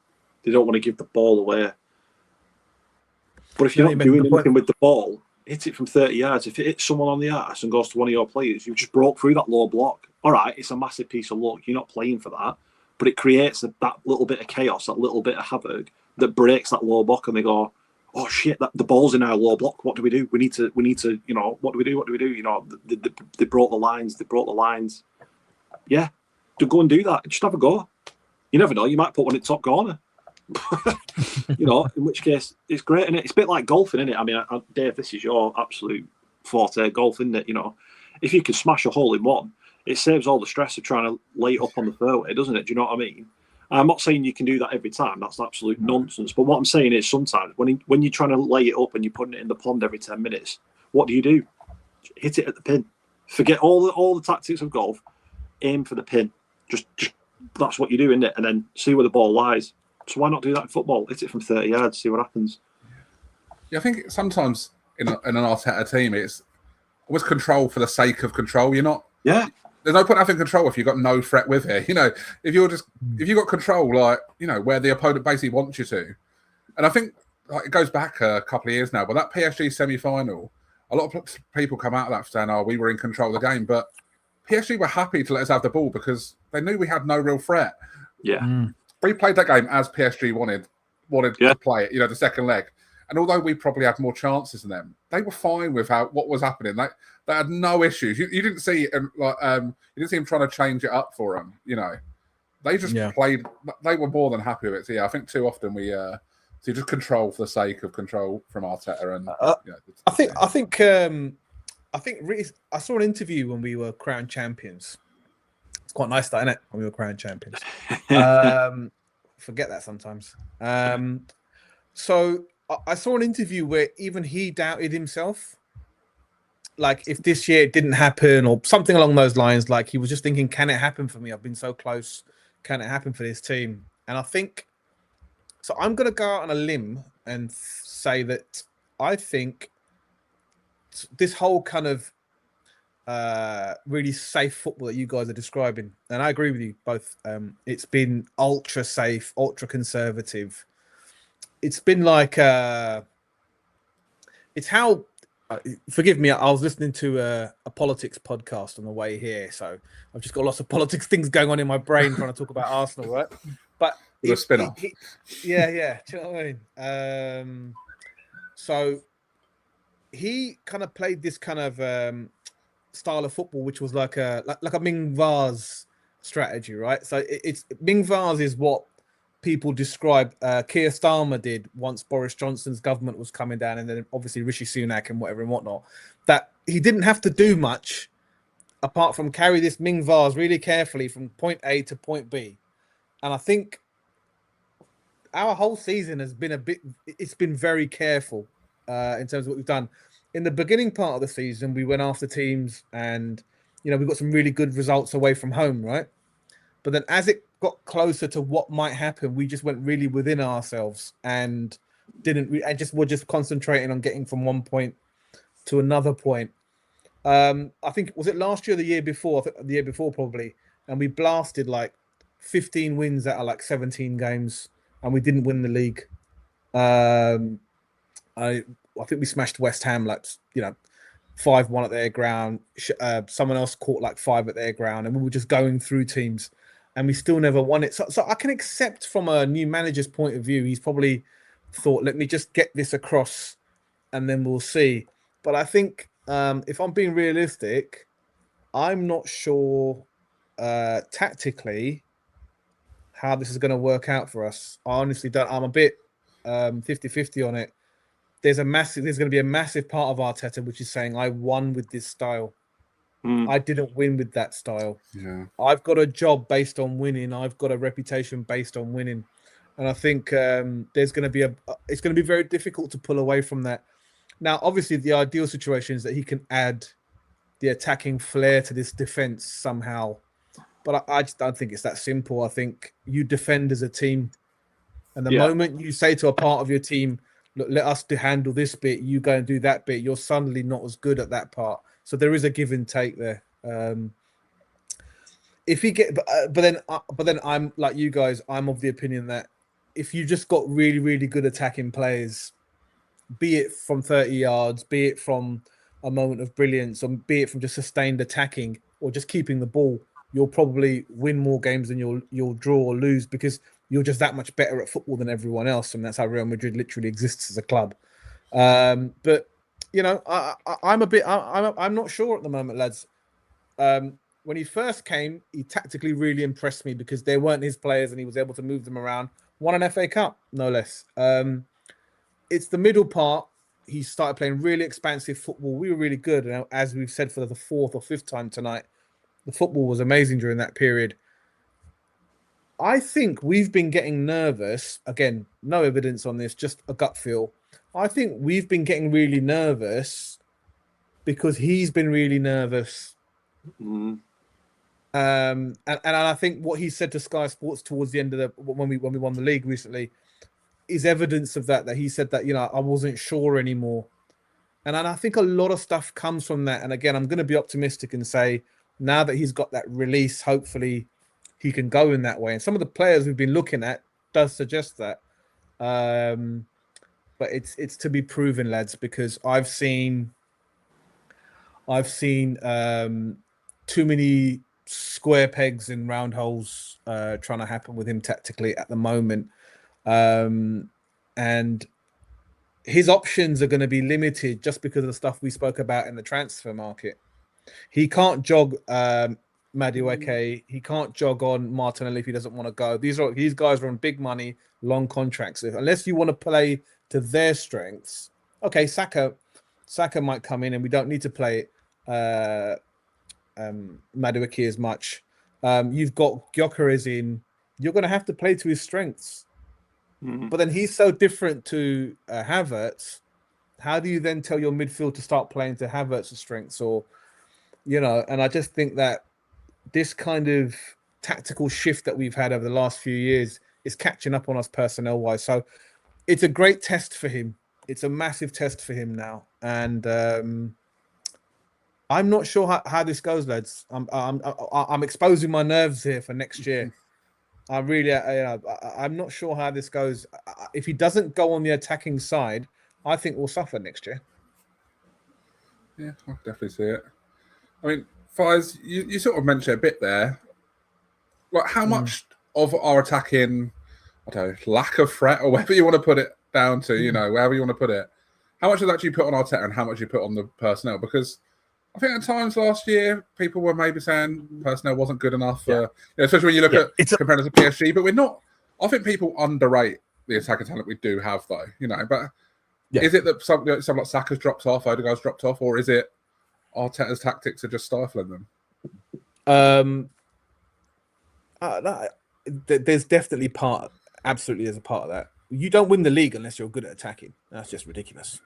They don't want to give the ball away. But if you're not doing anything with the ball, hit it from 30 yards. If it hits someone on the arse and goes to one of your players, you've just broke through that low block. All right, it's a massive piece of luck. You're not playing for that. But it creates that little bit of chaos, that little bit of havoc that breaks that low block, and they go, oh shit, the ball's in our low block. What do we do? We need to, what do we do? They brought the lines. Yeah, to go and do that. Just have a go. You never know. You might put one in top corner. In which case it's great, isn't it? It's a bit like golfing, isn't it? I mean, Dave, this is your absolute forte, golf, isn't it? If you can smash a hole in one, it saves all the stress of trying to lay it up on the fairway, doesn't it? Do you know what I mean? I'm not saying you can do that every time. That's absolute nonsense. But what I'm saying is sometimes when you're trying to lay it up and you're putting it in the pond every 10 minutes, what do? Hit it at the pin. Forget all the tactics of golf. Aim for the pin. Just that's what you do, isn't it? And then see where the ball lies. So why not do that in football? Hit it from 30 yards, see what happens. Yeah, I think sometimes in an Arteta team, it's always control for the sake of control. You're not. Yeah. There's no point having control if you've got no threat with it. If you've got control, where the opponent basically wants you to. And I think it goes back a couple of years now, but that PSG semi-final, a lot of people come out of that saying, "Oh, we were in control of the game," but PSG were happy to let us have the ball because they knew we had no real threat. Yeah. We played that game as PSG wanted to play it, the second leg. And although we probably had more chances than them, they were fine with what was happening. They had no issues. You didn't see you didn't see them trying to change it up for them. They just played. They were more than happy with it. So yeah, I think too often we just control for the sake of control from Arteta. And I think really, I saw an interview when we were crowned champions. It's quite nice, that, isn't it? When we were crowned champions. Forget that sometimes. So I saw an interview where even he doubted himself. Like, if this year it didn't happen or something along those lines, like he was just thinking, can it happen for me? I've been so close. Can it happen for this team? And I think, so I'm going to go out on a limb and say that I think this whole kind of really safe football that you guys are describing, and I agree with you both, it's been ultra safe, ultra conservative. It's been like it's how forgive me, I was listening to a politics podcast on the way here, so I've just got lots of politics things going on in my brain trying to talk about Arsenal, right? But a spin-off. Yeah, do you know what I mean? So he kind of played this kind of style of football, which was like a Ming Vase strategy, right? So it's Ming Vase is what people describe Keir Starmer did once Boris Johnson's government was coming down, and then obviously Rishi Sunak and whatever and whatnot. That he didn't have to do much apart from carry this Ming Vase really carefully from point A to point B. And I think our whole season has been it's been very careful in terms of what we've done. In the beginning part of the season, we went after teams and, we got some really good results away from home, right? But then as it got closer to what might happen, we just went really within ourselves and we're just concentrating on getting from one point to another point. I think, was it last year or the year before? I think the year before probably. And we blasted like 15 wins out of like 17 games and we didn't win the league. I think we smashed West Ham 5-1 at their ground. Someone else caught like 5 at their ground, and we were just going through teams, and we still never won it. So I can accept from a new manager's point of view, he's probably thought, let me just get this across, and then we'll see. But I think if I'm being realistic, I'm not sure tactically how this is going to work out for us. I honestly don't. I'm a bit 50-50 on it. There's going to be a massive part of Arteta which is saying, I won with this style. I didn't win with that style. Yeah. I've got a job based on winning. I've got a reputation based on winning. And I think it's going to be very difficult to pull away from that. Now, obviously, the ideal situation is that he can add the attacking flair to this defense somehow. But I just don't think it's that simple. I think you defend as a team. And the moment you say to a part of your team, look, let us handle this bit, you go and do that bit, you're suddenly not as good at that part. So there is a give and take there. But then I'm like you guys, I'm of the opinion that if you just got really, really good attacking players, be it from 30 yards, be it from a moment of brilliance, or be it from just sustained attacking or just keeping the ball, you'll probably win more games than you'll draw or lose, because you're just that much better at football than everyone else, and that's how Real Madrid literally exists as a club. But you know, I'm not sure at the moment, lads. When he first came, he tactically really impressed me because they weren't his players and he was able to move them around. Won an FA Cup, no less. It's the middle part. He started playing really expansive football. We were really good. And as we've said for the 4th or 5th time tonight, the football was amazing during that period. I think we've been getting nervous. Again, no evidence on this, just a gut feel. I think we've been getting really nervous because he's been really nervous. Mm. And I think what he said to Sky Sports towards the end of when we won the league recently is evidence of that he said that, you know, I wasn't sure anymore. And I think a lot of stuff comes from that. And again, I'm going to be optimistic and say now that he's got that release, hopefully he can go in that way. And some of the players we've been looking at does suggest that. But it's to be proven, lads, because I've seen too many square pegs in round holes trying to happen with him tactically at the moment. And his options are going to be limited just because of the stuff we spoke about in the transfer market. He can't jog Mudryk. He can't jog on Martinelli if he doesn't want to go. These guys are on big money, long contracts. Unless you want to play to their strengths, okay, Saka might come in and we don't need to play Mudryk as much. You've got Gyökeres in. You're going to have to play to his strengths. Mm. But then he's so different to Havertz. How do you then tell your midfield to start playing to Havertz's strengths? Or, you know, and I just think that this kind of tactical shift that we've had over the last few years is catching up on us personnel-wise. So it's a great test for him. It's a massive test for him now. And I'm not sure how this goes, lads. I'm exposing my nerves here for next year. I'm not sure how this goes. If he doesn't go on the attacking side, I think we'll suffer next year. Yeah, I definitely see it. I mean, Fize, you sort of mentioned a bit there. Like, how much of our attacking, I don't know, lack of threat or whatever you want to put it down to, you know, wherever you want to put it, how much is actually put on Arteta and how much you put on the personnel? Because I think at times last year, people were maybe saying personnel wasn't good enough, especially when you look at comparing to PSG. But we're not. I think people underrate the attacking talent we do have, though. You know, but is it that something like Saka's dropped off, Odegaard's dropped off, or is it Arteta's tactics are just stifling them? There's definitely absolutely there's a part of that. You don't win the league unless you're good at attacking. That's just ridiculous.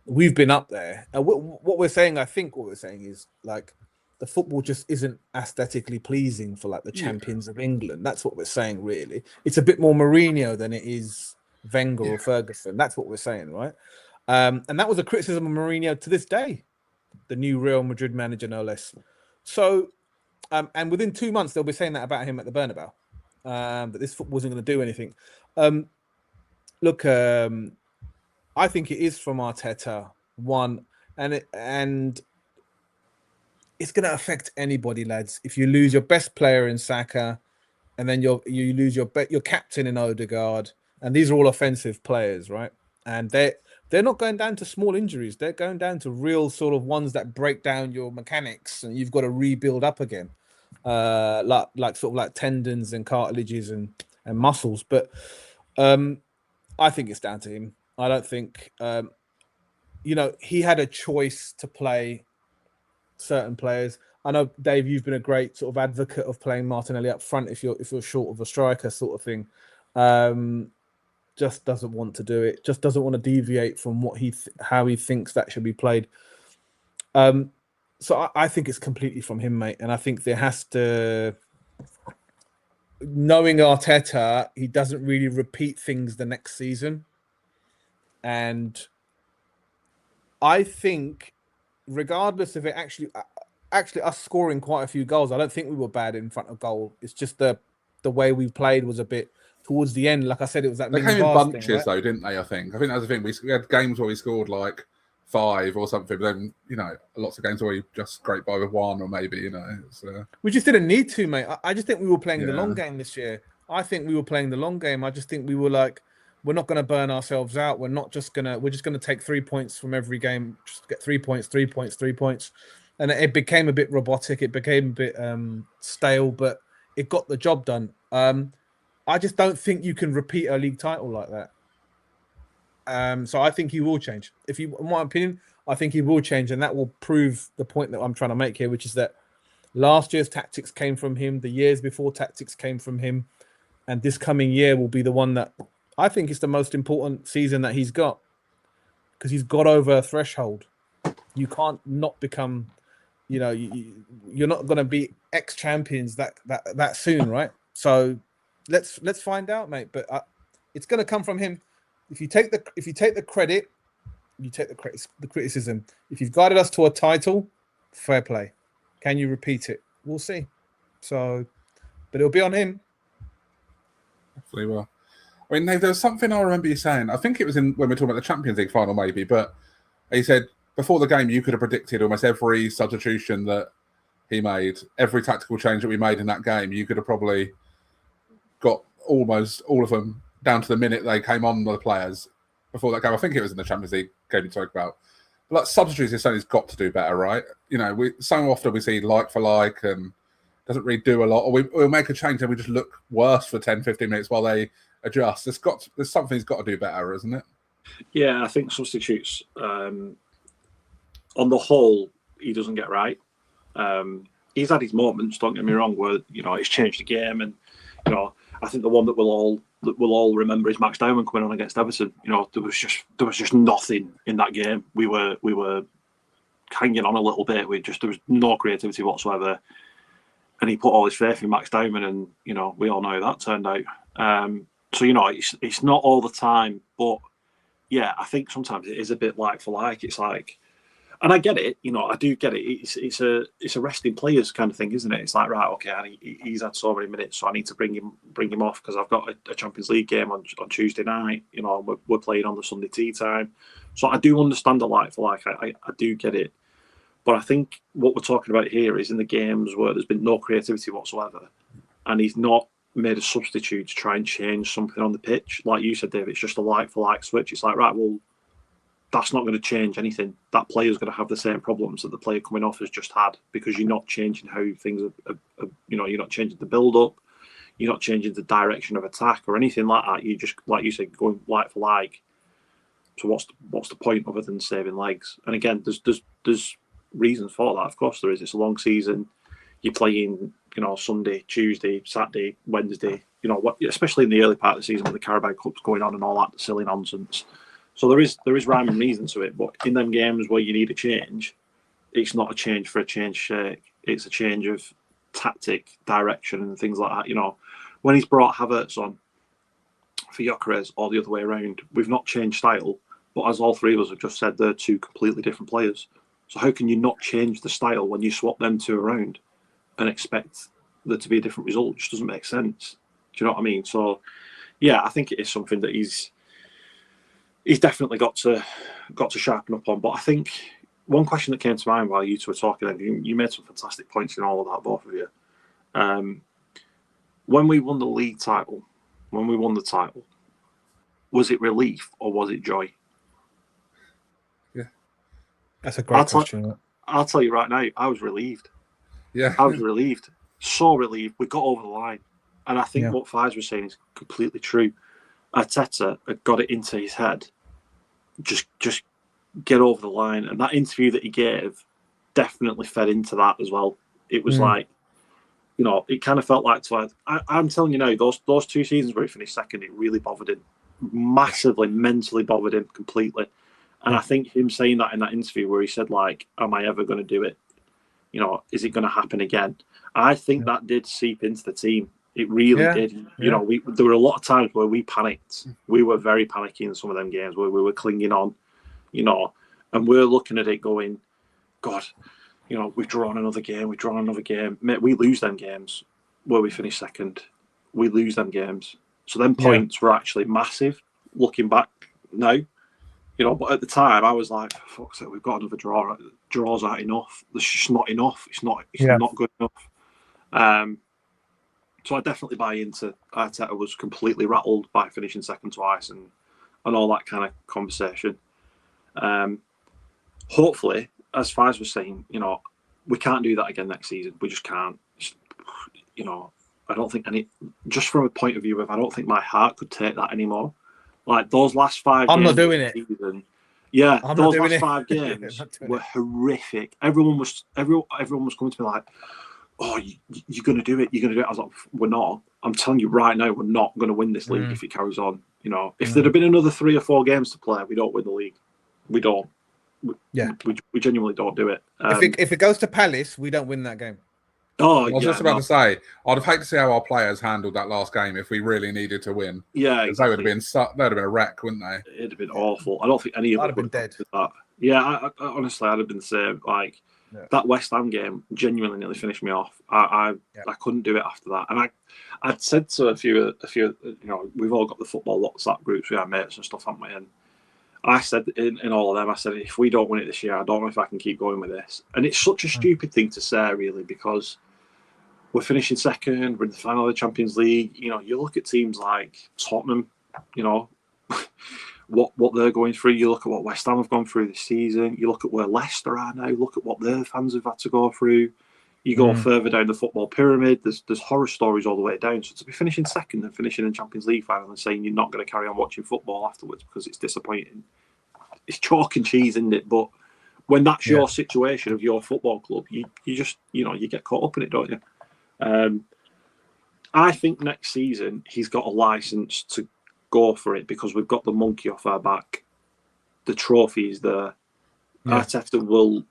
We've been up there. And what we're saying, I think what we're saying is like the football just isn't aesthetically pleasing for like the champions of England. That's what we're saying, really. It's a bit more Mourinho than it is Wenger or Ferguson. That's what we're saying, right? And that was a criticism of Mourinho to this day, the new Real Madrid manager, no less. So, and within 2 months, they'll be saying that about him at the Bernabeu, that this football wasn't going to do anything. Look, I think it is from Arteta, one, and it's going to affect anybody, lads. If you lose your best player in Saka, and then you lose your captain in Odegaard, and these are all offensive players, right? And they're not going down to small injuries. They're going down to real sort of ones that break down your mechanics, and you've got to rebuild up again, like tendons and cartilages and muscles. But I think it's down to him. I don't think, he had a choice to play certain players. I know, Dave, you've been a great sort of advocate of playing Martinelli up front if you're short of a striker sort of thing. Just doesn't want to do it. Just doesn't want to deviate from what how he thinks that should be played. So I think it's completely from him, mate. And I think there has to, knowing Arteta, he doesn't really repeat things the next season. And I think, regardless of it actually us scoring quite a few goals, I don't think we were bad in front of goal. It's just the way we played was a bit towards the end. Like I said, it was that. They came in bunches, thing, right? Though, didn't they? I think that was the thing. We had games where we scored like 5 or something, but then lots of games where we just scraped by with 1 or maybe. We just didn't need to, mate. I just think we were playing the long game this year. I think we were playing the long game. I just think we were like, we're not going to burn ourselves out. We're just going to take 3 points from every game. Just get 3 points, 3 points, 3 points. And it became a bit robotic. It became a bit stale, but it got the job done. I just don't think you can repeat a league title like that. So I think he will change. In my opinion, I think he will change, and that will prove the point that I'm trying to make here, which is that last year's tactics came from him. The years before tactics came from him, and this coming year will be the one that I think is the most important season that he's got, because he's got over a threshold. You can't not become, you're not going to be ex-champions that soon, right? So let's find out, mate. But it's going to come from him. If you take the credit, you take the criticism. If you've guided us to a title, fair play. Can you repeat it? We'll see. So, but it'll be on him. Hopefully, well. I mean, there was something I remember you saying. I think it was when we were talking about the Champions League final, maybe. But he said before the game, you could have predicted almost every substitution that he made, every tactical change that we made in that game. You could have probably got almost all of them down to the minute they came on, the players before that game. I think it was in the Champions League game you talked about. But like substitutes, this something's got to do better, right? We so often we see like for like and doesn't really do a lot, or we'll make a change and we just look worse for 10, 15 minutes while they adjust. There's something he's got to do better, isn't it? Yeah, I think substitutes, on the whole, he doesn't get right. He's had his moments, don't get me wrong, where it's changed the game, and I think the one that we'll all remember is Max Diamond coming on against Everton. There was just nothing in that game. We were hanging on a little bit. There was no creativity whatsoever, and he put all his faith in Max Diamond, and we all know how that turned out. So it's not all the time, but yeah, I think sometimes it is a bit like for like. It's like, and I get it, I do get it. It's a resting players kind of thing, isn't it? It's like, right, okay, he's had so many minutes, so I need to bring him off because I've got a Champions League game on Tuesday night. We're playing on the Sunday tea time, so I do understand the like for like. I do get it, but I think what we're talking about here is in the games where there's been no creativity whatsoever, and he's not made a substitute to try and change something on the pitch. Like you said, Dave, it's just a like for like switch. It's like, right, well, that's not going to change anything. That player's going to have the same problems that the player coming off has just had, because you're not changing how things are, you're not changing the build-up, you're not changing the direction of attack or anything like that. You just, like you said, going like for like. So what's the point other than saving legs? And again, there's reasons for that. Of course there is. It's a long season. You're playing, Sunday, Tuesday, Saturday, Wednesday, especially in the early part of the season when the Carabao Cup's going on and all that silly nonsense. So there is rhyme and reason to it, but in them games where you need a change, it's not a change for a change's sake. It's a change of tactic, direction, and things like that. When he's brought Havertz on for Gyökeres or the other way around, we've not changed style, but as all three of us have just said, they're two completely different players. So how can you not change the style when you swap them two around and expect there to be a different result? It just doesn't make sense. Do you know what I mean? So, yeah, I think it is something that he's definitely got to sharpen up on. But I think one question that came to mind while you two were talking, and you made some fantastic points in all of that, both of you. When we won the league title, was it relief or was it joy? Yeah, that's a great question. I'll tell you right now, I was relieved. Yeah, I was relieved, so relieved. We got over the line, and I think what Fize was saying is completely true. Arteta had got it into his head, just get over the line, and that interview that he gave definitely fed into that as well. It was like, it kind of felt like I'm telling you now, those 2 seasons where he finished second, it really bothered him, massively, mentally bothered him completely. And I think him saying that in that interview where he said, like, am I ever going to do it? Is it going to happen again? I think that did seep into the team. It really did. There were a lot of times where we panicked. We were very panicky in some of them games where we were clinging on, and we're looking at it going, God, we've drawn another game. Mate, we lose them games where we finish second. We lose them games. So them points were actually massive looking back now. But at the time I was like, fuck's sake, we've got another draw. Draws aren't enough. There's just not enough. It's not good enough. So I definitely buy into Arteta was completely rattled by finishing second twice and all that kind of conversation. Hopefully, as Fize was saying, we can't do that again next season. We just can't. I don't think just from a point of view of, I don't think my heart could take that anymore. Like those last 5 games. I'm not doing it. Season, those last 5 games were horrific. Everyone was coming to me like, "Oh, you're going to do it. You're going to do it." I was like, "We're not. I'm telling you right now, we're not going to win this league if it carries on. If there'd have been another 3 or 4 games to play, we don't win the league. We don't. We genuinely don't do it. If it goes to Palace, we don't win that game. I was just about to say, I'd have hated to see how our players handled that last game if we really needed to win. Yeah, exactly. They would have been a wreck, wouldn't they? It'd have been awful. I don't think any of I'd have been dead. That. Yeah, I honestly, I'd have been the same. Like that West Ham game genuinely nearly finished me off. I couldn't do it after that. And I'd said to a few, we've all got the football WhatsApp groups with our mates and stuff, haven't we? And I said in all of them, I said, if we don't win it this year, I don't know if I can keep going with this. And it's such a stupid thing to say, really, because we're finishing second, we're in the final of the Champions League. You look at teams like Tottenham, what they're going through. You look at what West Ham have gone through this season. You look at where Leicester are now. Look at what their fans have had to go through. You go further down the football pyramid. There's horror stories all the way down. So to be finishing second and finishing in the Champions League final and saying you're not going to carry on watching football afterwards because it's disappointing, it's chalk and cheese, isn't it? But when that's your situation of your football club, you just you get caught up in it, don't you? I think next season he's got a license to go for it because we've got the monkey off our back. The trophy is there. Arteta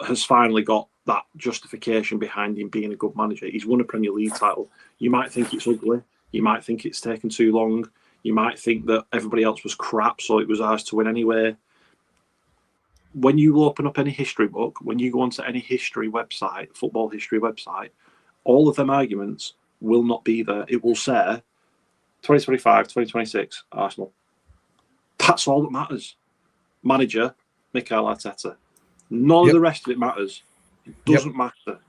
has finally got that justification behind him being a good manager. He's won a Premier League title. You might think it's ugly. You might think it's taken too long. You might think that everybody else was crap, so it was ours to win anyway. When you open up any history book, when you go onto any history website, football history website, all of them arguments will not be there. It will say 2025, 2026, Arsenal. That's all that matters. Manager, Mikel Arteta. None of the rest of it matters. It doesn't matter.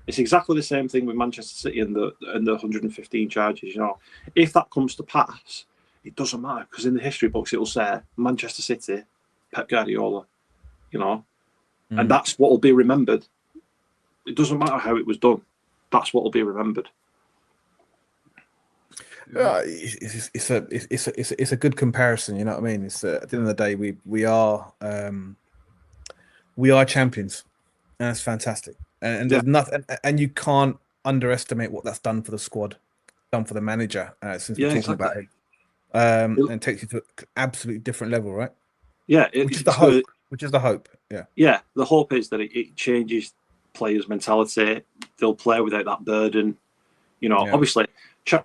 It's exactly the same thing with Manchester City and the 115 charges. If that comes to pass, it doesn't matter because in the history books it will say Manchester City, Pep Guardiola. And that's what will be remembered. It doesn't matter how it was done. That's what will be remembered. It's a good comparison. You know what I mean? It's at the end of the day, we are champions, and that's fantastic. And there's nothing, and you can't underestimate what that's done for the squad, done for the manager. Since we're talking about it, and takes you to an absolutely different level, right? Yeah, which is the hope. Which is the hope. Yeah. The hope is that it changes players' mentality. They'll play without that burden. Obviously,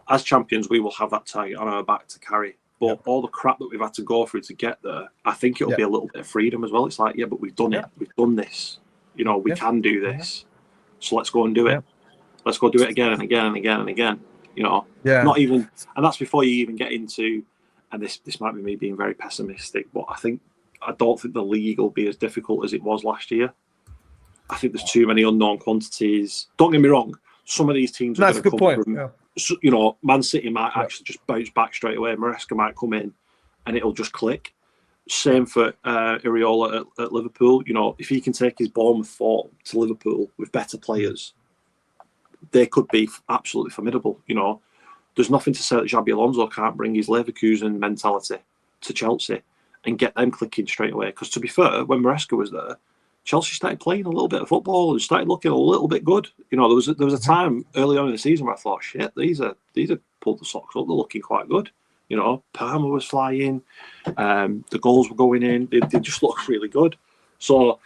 as champions, we will have that target on our back to carry. But all the crap that we've had to go through to get there, I think it'll be a little bit of freedom as well. It's like, but we've done it. We've done this. We can do this. So let's go and do it. Let's go do it again and again and again and again. Not even, and that's before you even get into, and this might be me being very pessimistic, but I don't think the league will be as difficult as it was last year. I think there's too many unknown quantities. Don't get me wrong. Some of these teams are going to come from, Man City might actually just bounce back straight away. Microscope might come in and it'll just click. Same for Areola at Liverpool. If he can take his Bournemouth form to Liverpool with better players, they could be absolutely formidable. There's nothing to say that Xabi Alonso can't bring his Leverkusen mentality to Chelsea and get them clicking straight away. Because to be fair, when Maresca was there, Chelsea started playing a little bit of football and started looking a little bit good. There was a time early on in the season where I thought, shit, these are pulled the socks up. They're looking quite good. Parma was flying. The goals were going in. They just look really good. So,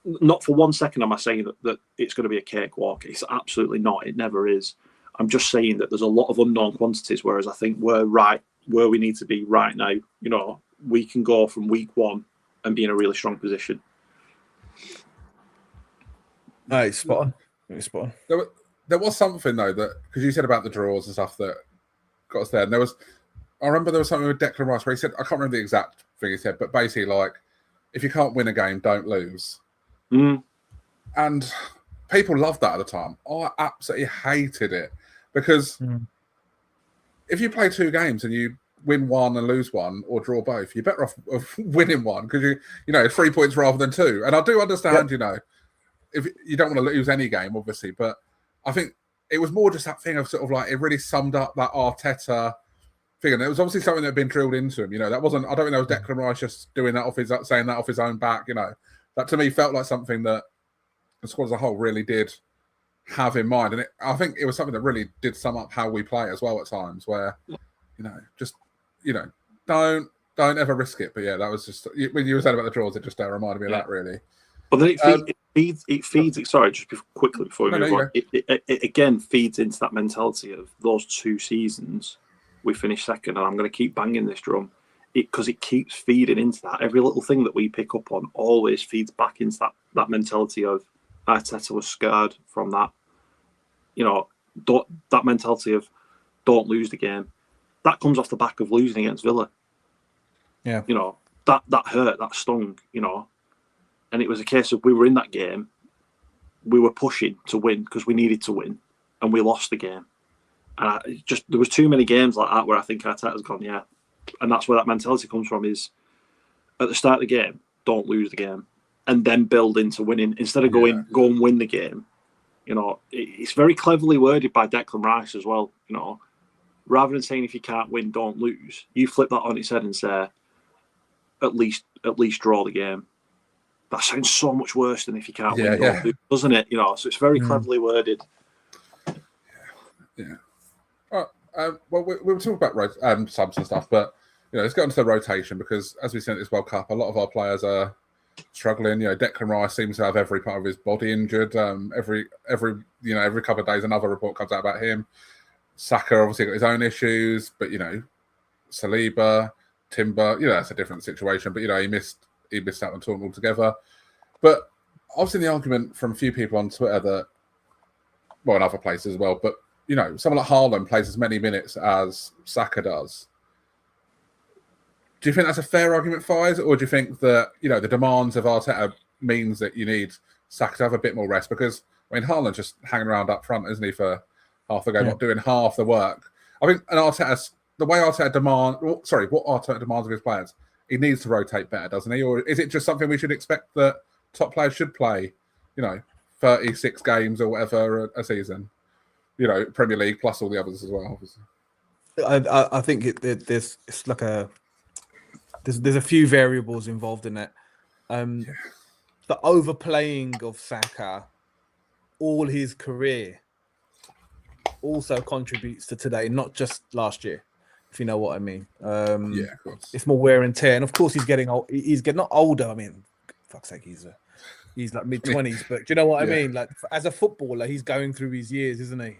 not for 1 second am I saying that it's going to be a cakewalk. It's absolutely not. It never is. I'm just saying that there's a lot of unknown quantities. Whereas I think we're right where we need to be right now. We can go from week one and be in a really strong position. No, it's spot on. There was something though that, because you said about the draws and stuff that got us there, and I remember there was something with Declan Rice where he said, I can't remember the exact thing he said, but basically like, if you can't win a game, don't lose. And people loved that at the time. I absolutely hated it because if you play 2 games and you win 1 and lose 1 or draw both, you're better off of winning 1 because you know 3 points rather than 2. And I do understand, you know, if you don't want to lose any game, obviously, but I think it was more just that thing of sort of like it really summed up that Arteta thing, and it was obviously something that had been drilled into him. You know, that wasn't. I don't think that was Declan Rice just doing that saying that off his own back. You know, that to me felt like something that the squad as a whole really did have in mind, and I think it was something that really did sum up how we play as well at times. Where you know, just you know, don't ever risk it. But yeah, that was just when you were saying about the draws, it just reminded me of that really. But then it feeds. Sorry, just quickly before we move on. It again feeds into that mentality of those 2 seasons we finished second, and I'm going to keep banging this drum because it keeps feeding into that. Every little thing that we pick up on always feeds back into that mentality of Arteta was scared from that. You know, that mentality of don't lose the game. That comes off the back of losing against Villa. Yeah, you know that hurt, that stung. You know, and it was a case of we were in that game, we were pushing to win because we needed to win, and we lost the game. And there was too many games like that where I think Arteta's gone, yeah. And that's where that mentality comes from, is at the start of the game, don't lose the game. And then build into winning. Instead of go and win the game. You know, it's very cleverly worded by Declan Rice as well. You know, rather than saying if you can't win, don't lose, you flip that on its head and say, at least draw the game. That sounds so much worse than if you can't win, don't lose, doesn't it? You know, so it's very cleverly worded. Yeah. Well, we were talking about subs and stuff, but you know, let's get onto the rotation because, as we said at this World Cup, a lot of our players are struggling. You know, Declan Rice seems to have every part of his body injured. Every couple of days, another report comes out about him. Saka obviously got his own issues, but you know, Saliba, Timber, you know, that's a different situation. But you know, he missed out on the tournament altogether. But I've seen the argument from a few people on Twitter that, well, in other places as well, but you know, someone like Haaland plays as many minutes as Saka does. Do you think that's a fair argument, Fize, or do you think that, you know, the demands of Arteta means that you need Saka to have a bit more rest? Because, I mean, Haaland's just hanging around up front, isn't he, for half the game, not doing half the work. I think what Arteta demands of his players, he needs to rotate better, doesn't he? Or is it just something we should expect that top players should play, you know, 36 games or whatever a season? You know, Premier League plus all the others as well, obviously. I think there's a few variables involved in that. The overplaying of Saka all his career also contributes to today, not just last year, if you know what I mean. Of course. It's more wear and tear, and of course he's getting old. He's getting not older. I mean, fuck's sake, he's like mid-20s, but do you know what I mean? Like, as a footballer, he's going through his years, isn't he?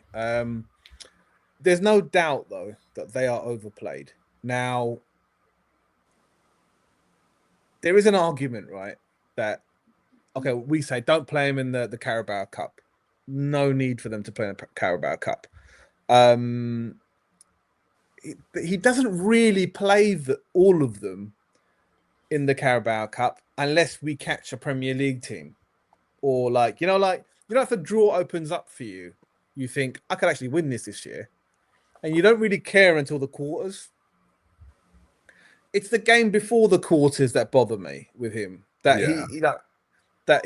There's no doubt, though, that they are overplayed. Now, there is an argument, right, that, okay, we say don't play him in the Carabao Cup. No need for them to play in the Carabao Cup. He doesn't really play all of them in the Carabao Cup unless we catch a Premier League team, or if the draw opens up for you, you think I could actually win this year, and you don't really care until the quarters. It's the game before the quarters that bother me with him. That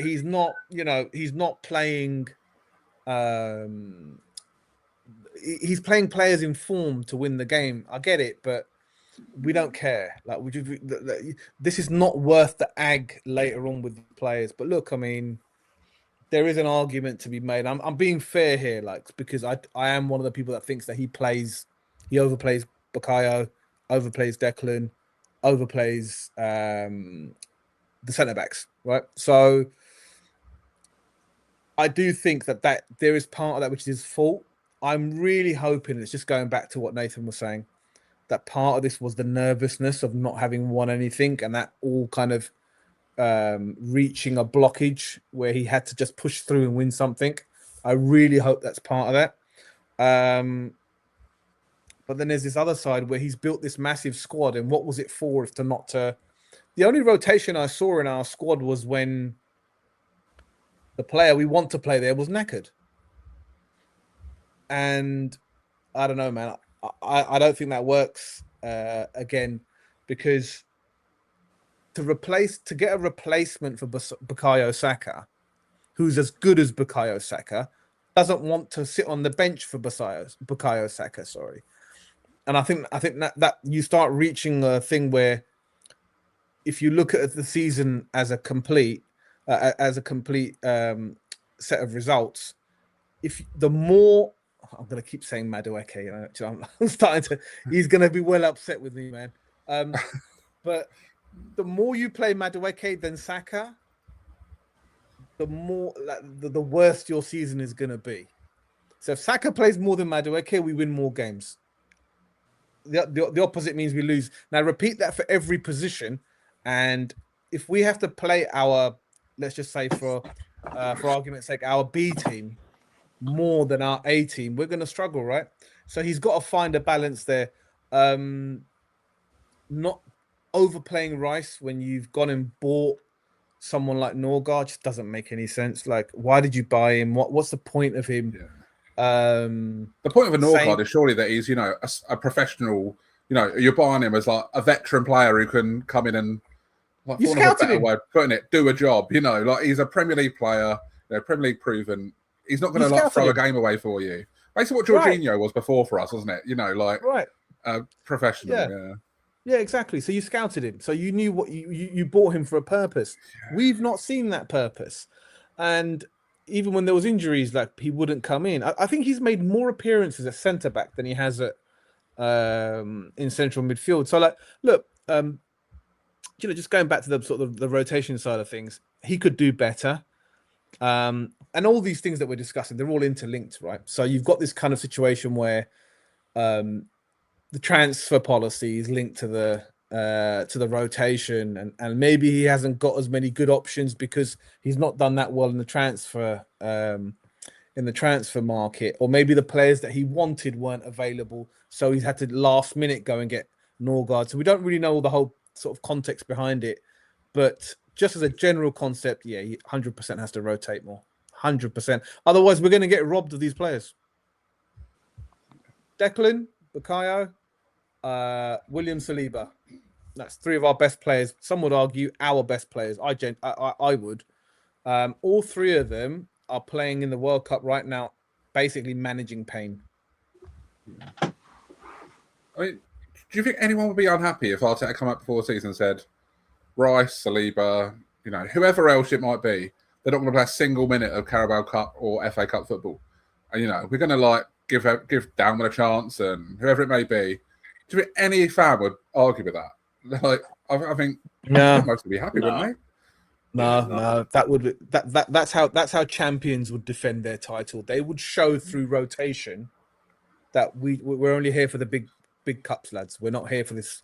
he's not playing. He's playing players in form to win the game. I get it, but we don't care. Like, this is not worth the ag later on with the players. But look, I mean, there is an argument to be made. I'm being fair here, because I am one of the people that thinks that he overplays Bukayo, overplays Declan, overplays the centre backs, right? So I do think that there is part of that which is his fault. I'm really hoping, it's just going back to what Nathan was saying, that part of this was the nervousness of not having won anything, and that all kind of reaching a blockage where he had to just push through and win something. I really hope that's part of that. But then there's this other side where he's built this massive squad, and what was it for if not to... The only rotation I saw in our squad was when the player we want to play there was knackered. And I don't know, man. I don't think that works again, because to get a replacement for Bukayo Saka, who's as good as Bukayo Saka, doesn't want to sit on the bench for Bukayo Saka. Sorry, and I think that you start reaching a thing where, if you look at the season as a complete set of results, if the more I'm going to keep saying Madueke, I'm starting to. He's going to be well upset with me, man. But the more you play Madueke than Saka, the more the worse your season is going to be. So if Saka plays more than Madueke, we win more games. The opposite means we lose. Now repeat that for every position, and if we have to play our, let's just say for argument's sake, our B team more than our A team, we're going to struggle, right? So he's got to find a balance there. Not overplaying Rice when you've gone and bought someone like Norgard just doesn't make any sense. Like, why did you buy him? What's the point of him? Yeah. The point of a Norgard is surely that he's, a professional. You're buying him as like a veteran player who can come in and, like, you scouted him. Putting it, do a job. Like he's a Premier League player, Premier League proven. He's not going to throw a game away for you. Basically, what Jorginho was before for us, wasn't it? Professional. Yeah, exactly. So you scouted him. So you knew what you bought him for a purpose. Yeah. We've not seen that purpose, and even when there was injuries, like, he wouldn't come in. I think he's made more appearances at centre back than he has at in central midfield. So, like, look, just going back to the sort of the rotation side of things, he could do better. And all these things that we're discussing, they're all interlinked, right? So you've got this kind of situation where the transfer policy is linked to the rotation, and maybe he hasn't got as many good options because he's not done that well in the transfer market, or maybe the players that he wanted weren't available, so he's had to last minute go and get Norgard. So we don't really know the whole sort of context behind it, but just as a general concept, yeah, he 100% has to rotate more. 100%. Otherwise, we're going to get robbed of these players. Declan, Bukayo, William Saliba. That's three of our best players. Some would argue our best players. I would. All three of them are playing in the World Cup right now, basically managing pain. I mean, do you think anyone would be unhappy if Arteta come up before the season and said, Rice, Saliba, whoever else it might be, they're not going to play a single minute of Carabao Cup or FA Cup football, and we're going to give Downman a chance, and whoever it may be? Do you think any fan would argue with that? Like, I think most would be happy, wouldn't they? No, that would be, that's how champions would defend their title. They would show through rotation that we're only here for the big cups, lads. We're not here for this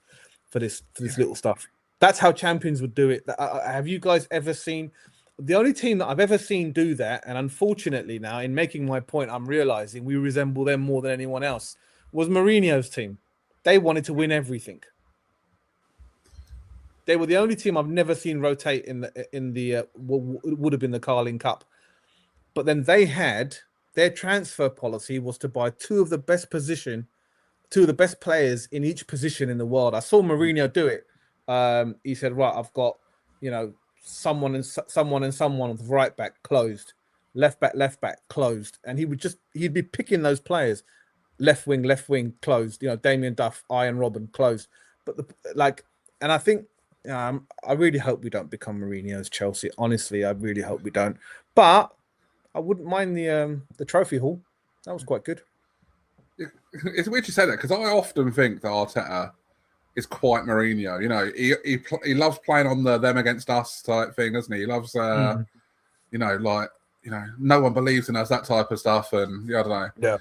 little stuff. That's how champions would do it. Have you guys ever seen? The only team that I've ever seen do that, and unfortunately now, in making my point, I'm realizing we resemble them more than anyone else, was Mourinho's team. They wanted to win everything. They were the only team I've never seen rotate in the what would have been the Carling Cup. But then they had their transfer policy was to buy two of the best players in each position in the world. I saw Mourinho do it. He said, right, I've got, someone and someone on the right back closed, left back closed, and he'd be picking those players, left wing closed, Damien Duff, Ian Robben closed. But and I think I really hope we don't become Mourinho's Chelsea. Honestly, I really hope we don't. But I wouldn't mind the trophy haul. That was quite good. It's weird you say that, because I often think that Arteta is quite Mourinho. He loves playing on the them against us type thing, doesn't he? He loves, no one believes in us, that type of stuff. And I don't know. Yeah.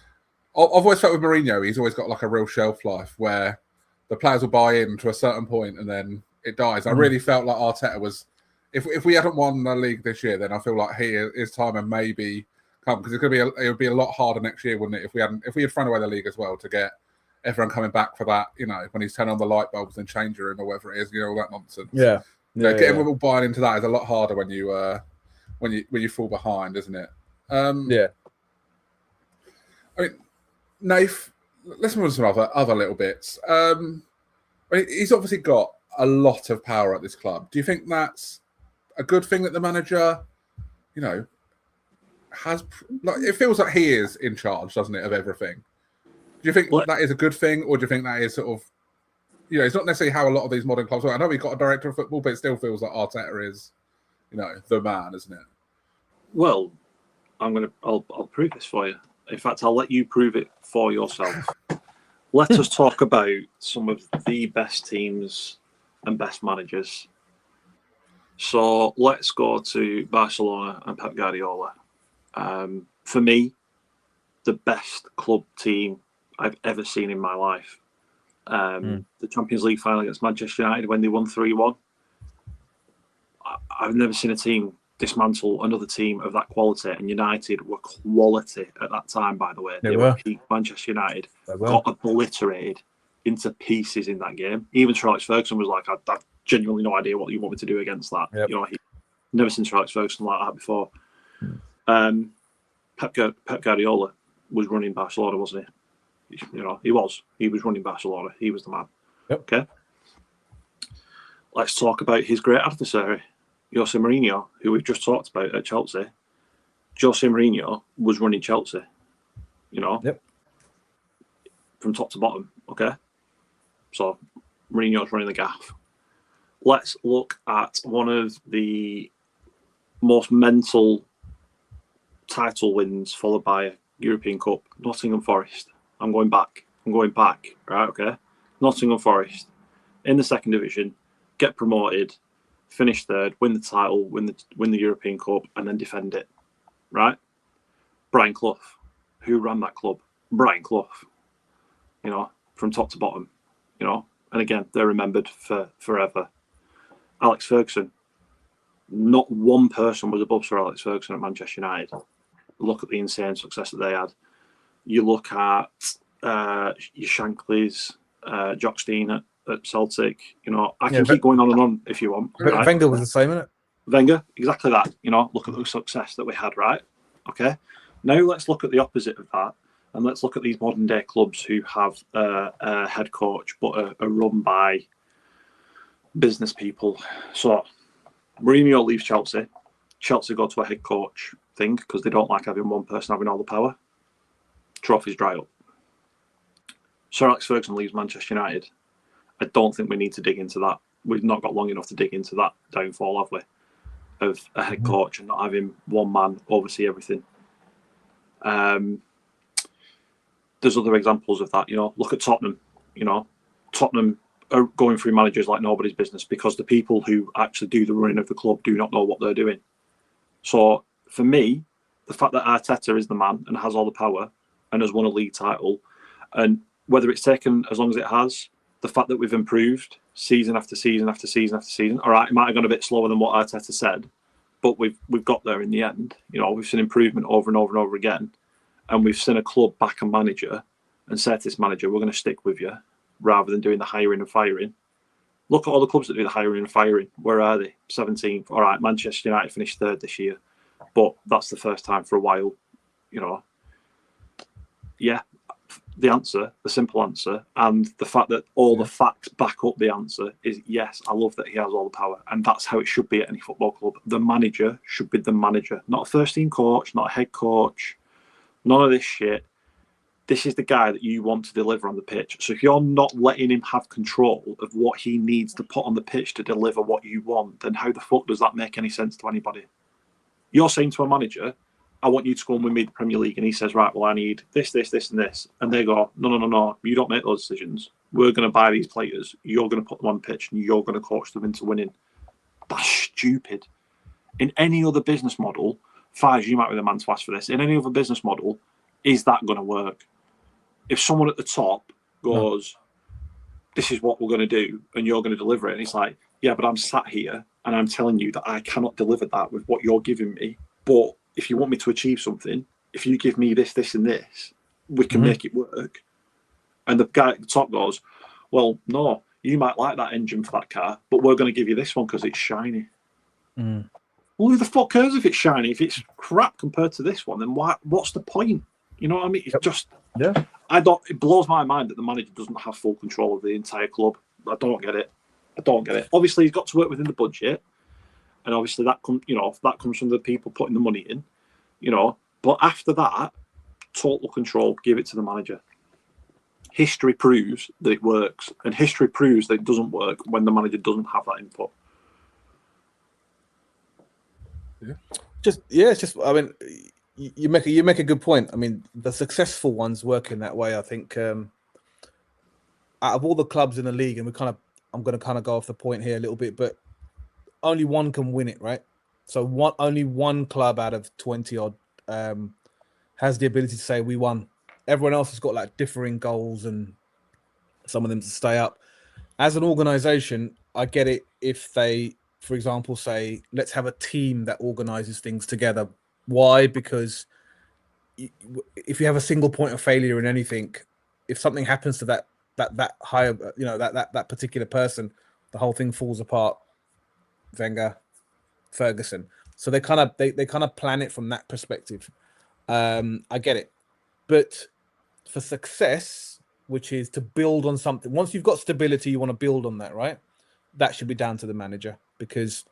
I've always felt with Mourinho, he's always got like a real shelf life where the players will buy in to a certain point and then it dies. I really felt like Arteta was, if we hadn't won the league this year, then I feel like his time and maybe come, because it would be a lot harder next year, wouldn't it? If we had thrown away the league as well, to get everyone coming back for that, when he's turning on the light bulbs and changing room or whatever it is, all that nonsense. Getting all buying into that is a lot harder when you fall behind, isn't it? Yeah. I mean, Nath, let's move on to some other little bits. He's obviously got a lot of power at this club. Do you think that's a good thing that the manager, has? It feels like he is in charge, doesn't it, of everything? Do you think that is a good thing, or do you think that is sort of, it's not necessarily how a lot of these modern clubs work? I know we've got a director of football, but it still feels like Arteta is, the man, isn't it? Well, I'll prove this for you. In fact, I'll let you prove it for yourself. Let us talk about some of the best teams and best managers. So let's go to Barcelona and Pep Guardiola. For me, the best club team I've ever seen in my life. The Champions League final against Manchester United when they won 3-1. I've never seen a team dismantle another team of that quality, and United were quality at that time, by the way. They were peak. Manchester United got obliterated into pieces in that game. Even Sir Alex Ferguson was like, I've genuinely no idea what you want me to do against that. Yep. He'd never seen Sir Alex Ferguson like that before. Pep Guardiola was running Barcelona, wasn't he? He was running Barcelona. He was the man. Yep. Okay. Let's talk about his great adversary, Jose Mourinho, who we've just talked about at Chelsea. Jose Mourinho was running Chelsea, Yep. From top to bottom, okay? So Mourinho's running the gaff. Let's look at one of the most mental title wins followed by a European Cup, Nottingham Forest. I'm going back, right, okay? Nottingham Forest, in the second division, get promoted, finish third, win the title, win the European Cup, and then defend it, right? Brian Clough, who ran that club? Brian Clough, from top to bottom, and again, they're remembered for forever. Alex Ferguson, not one person was above Sir Alex Ferguson at Manchester United. Look at the insane success that they had. You look at your Shankleys, Jock Stein at Celtic. I can keep going on and on if you want. Right? Wenger was the same, isn't it? Wenger, exactly that. Look at the success that we had, right? Okay. Now let's look at the opposite of that, and let's look at these modern day clubs who have a head coach but are run by business people. So Mourinho leaves Chelsea. Chelsea go to a head coach thing because they don't like having one person having all the power. Trophies dry up. Sir Alex Ferguson leaves Manchester United. I don't think we need to dig into that. We've not got long enough to dig into that downfall, have we? Of a head coach and not having one man oversee everything. There's other examples of that. Look at Tottenham. Tottenham are going through managers like nobody's business because the people who actually do the running of the club do not know what they're doing. So for me, the fact that Arteta is the man and has all the power and has won a league title, and whether it's taken as long as it has, the fact that we've improved season after season after season after season. All right, it might have gone a bit slower than what Arteta said, but we've got there in the end. We've seen improvement over and over and over again, and we've seen a club back a manager and say to this manager, we're going to stick with you, rather than doing the hiring and firing. Look at all the clubs that do the hiring and firing. Where are they? 17th. All right, Manchester United finished third this year, but that's the first time for a while. Yeah, the simple answer, and the fact that all the facts back up the answer is yes, I love that he has all the power, and that's how it should be at any football club. The manager should be the manager, not a first team coach, not a head coach, none of this shit. This is the guy that you want to deliver on the pitch. So if you're not letting him have control of what he needs to put on the pitch to deliver what you want, then how the fuck does that make any sense to anybody? You're saying to a manager, I want you to go and win me the Premier League. And he says, right, well, I need this, this, this, and this. And they go, no. You don't make those decisions. We're going to buy these players. You're going to put them on the pitch and you're going to coach them into winning. That's stupid. In any other business model, Fize, you might be the man to ask for this. In any other business model, is that going to work? If someone at the top goes, this is what we're going to do, and you're going to deliver it, and it's like, yeah, but I'm sat here and I'm telling you that I cannot deliver that with what you're giving me. But if you want me to achieve something, if you give me this, this, and this, we can make it work. And the guy at the top goes, well, no, you might like that engine for that car, but we're going to give you this one because it's shiny. Well, who the fuck cares if it's shiny? If it's crap compared to this one, then what's the point? You know what I mean? It's just Yeah. It blows my mind that the manager doesn't have full control of the entire club. I don't get it. Obviously, he's got to work within the budget, and obviously that comes from the people putting the money in, But after that, total control, give it to the manager. History proves that it works, and history proves that it doesn't work when the manager doesn't have that input. I mean, you make a good point. I mean, the successful ones work in that way. I think out of all the clubs in the league, and I'm going to kind of go off the point here a little bit, but only one can win it, right? So only one club out of 20 odd has the ability to say we won. Everyone else has got like differing goals, and some of them to stay up. As an organization, I get it if they, for example, say, let's have a team that organizes things together. Why? Because if you have a single point of failure in anything, if something happens to that higher, that particular person, the whole thing falls apart. Wenger, Ferguson. So they kind of plan it from that perspective. I get it. But for success, which is to build on something, once you've got stability, you want to build on that, right? That should be down to the manager, because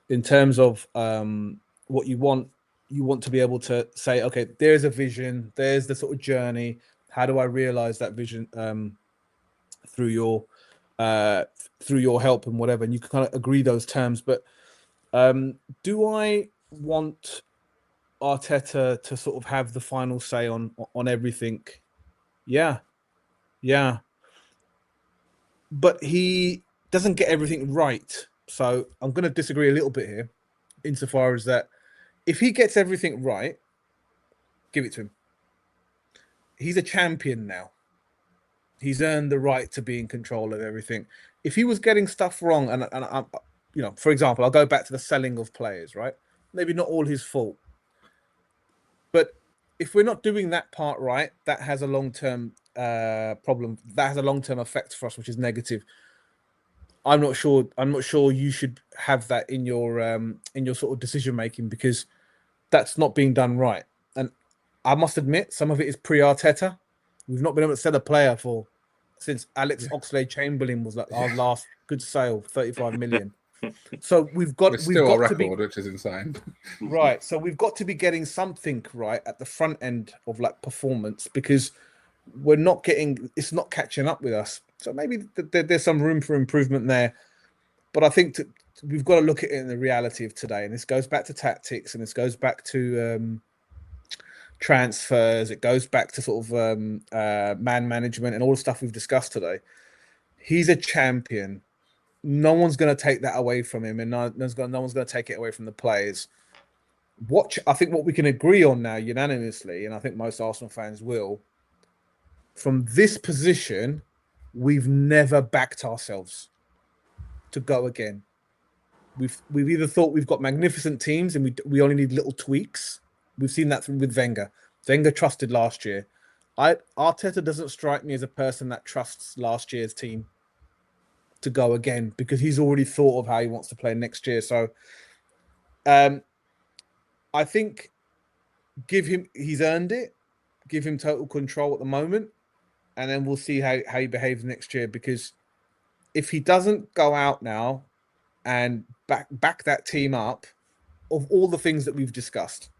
in terms of what you want to be able to say, okay, there's a vision, there's the sort of journey. How do I realize that vision through your help and whatever? And you can kind of agree those terms. But do I want Arteta to sort of have the final say on everything? Yeah. But he doesn't get everything right. So I'm going to disagree a little bit here, insofar as that if he gets everything right, give it to him. He's a champion now. He's earned the right to be in control of everything. If he was getting stuff wrong, and for example, I'll go back to the selling of players, right? Maybe not all his fault. But if we're not doing that part right, that has a long-term problem. That has a long-term effect for us, which is negative. I'm not sure you should have that in your sort of decision making, because that's not being done right. And I must admit, some of it is pre-Arteta. We've not been able to sell a player since Alex Oxlade-Chamberlain was like our last good sale, 35 million. So we've got a record, which is insane. Right. So we've got to be getting something right at the front end of like performance, because it's not catching up with us. So maybe there's some room for improvement there. But I think we've got to look at it in the reality of today. And this goes back to tactics, and this goes back to transfers. It goes back to sort of man management and all the stuff we've discussed today. He's a champion. No one's going to take that away from him, and no one's going to take it away from the players. I think what we can agree on now unanimously, and I think most Arsenal fans will, from this position, we've never backed ourselves to go again. We've either thought we've got magnificent teams and we only need little tweaks. We've seen that with Wenger. Wenger trusted last year. Arteta doesn't strike me as a person that trusts last year's team to go again, because he's already thought of how he wants to play next year. So I think he's earned it. Give him total control at the moment, and then we'll see how he behaves next year. Because if he doesn't go out now and back that team up, of all the things that we've discussed,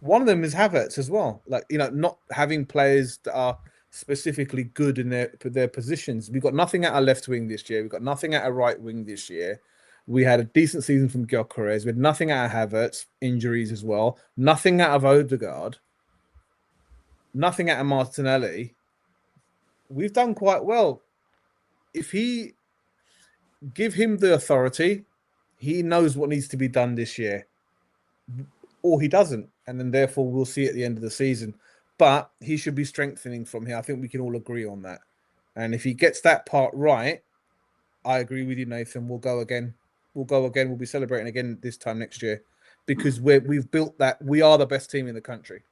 one of them is Havertz as well. Like, not having players that are specifically good in their positions. We've got nothing at our left wing this year. We've got nothing at our right wing this year. We had a decent season from Gyökeres. We had nothing out of Havertz, injuries as well. Nothing out of Odegaard. Nothing out of Martinelli. We've done quite well. If he give him the authority, he knows what needs to be done this year. Or he doesn't. And then therefore we'll see at the end of the season. But he should be strengthening from here. I think we can all agree on that. And if he gets that part right, I agree with you, Nathan. We'll go again. We'll be celebrating again this time next year, because we've built that. We are the best team in the country.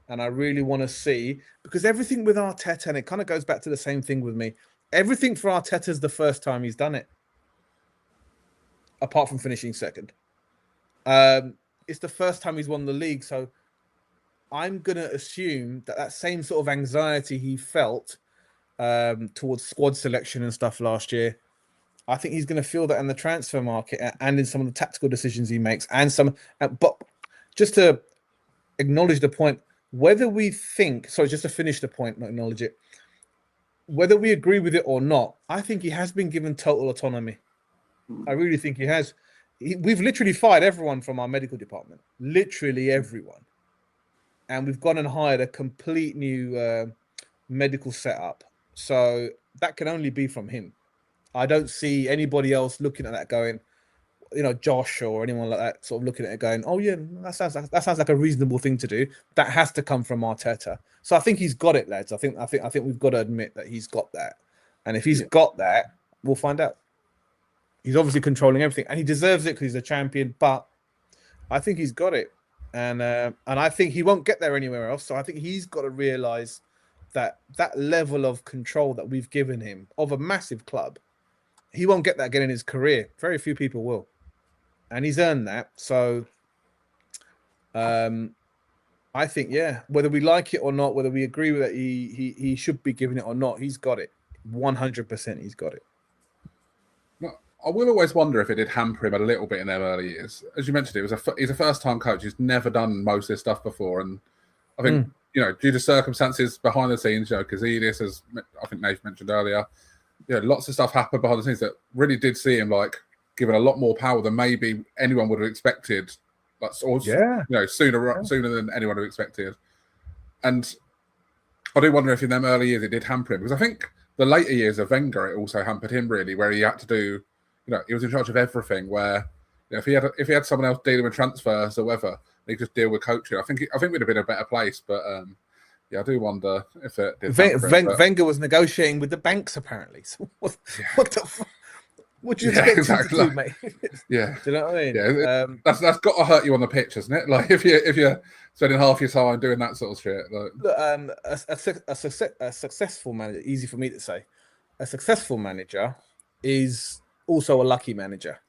And I really want to see, because everything with Arteta, and it kind of goes back to the same thing with me, everything for Arteta is the first time he's done it, apart from finishing second. It's the first time he's won the league. So I'm gonna assume that same sort of anxiety he felt towards squad selection and stuff last year, I think he's going to feel that in the transfer market and in some of the tactical decisions he makes. But just to acknowledge the point, whether we think, sorry, just to finish the point, not acknowledge it, whether we agree with it or not, I think he has been given total autonomy. I really think he has. We've literally fired everyone from our medical department, literally everyone. And we've gone and hired a complete new medical setup. So that can only be from him. I don't see anybody else looking at that going, Josh or anyone like that, sort of looking at it going, oh yeah, that sounds like a reasonable thing to do. That has to come from Arteta. So I think he's got it, lads. I think we've got to admit that he's got that. And if he's got that, we'll find out. He's obviously controlling everything, and he deserves it because he's a champion. But I think he's got it, and I think he won't get there anywhere else. So I think he's got to realise that level of control that we've given him of a massive club, he won't get that again in his career. Very few people will, and he's earned that. So, I think, yeah, whether we like it or not, whether we agree with that he should be given it or not, he's got it. 100%, he's got it. I will always wonder if it did hamper him a little bit in their early years. As you mentioned, he's a first-time coach. He's never done most of this stuff before, and I think due to circumstances behind the scenes, Kazidis, as I think Nath mentioned earlier, lots of stuff happened behind the scenes that really did see him given a lot more power than maybe anyone would have expected. Sooner than anyone would have expected. And I do wonder if in them early years it did hamper him, because I think the later years of Wenger, it also hampered him really, where he had to do. He was in charge of everything. Where if he had someone else dealing with transfers or whatever, he could just deal with coaching. I think we'd have been in a better place. But I do wonder if it did. Wenger was negotiating with the banks apparently. So what the fuck? What do you expect him to do, mate? Yeah, do you know what I mean? Yeah, that's got to hurt you on the pitch, isn't it? Like if you're spending half your time doing that sort of shit. Look, a successful manager, easy for me to say, a successful manager is also a lucky manager,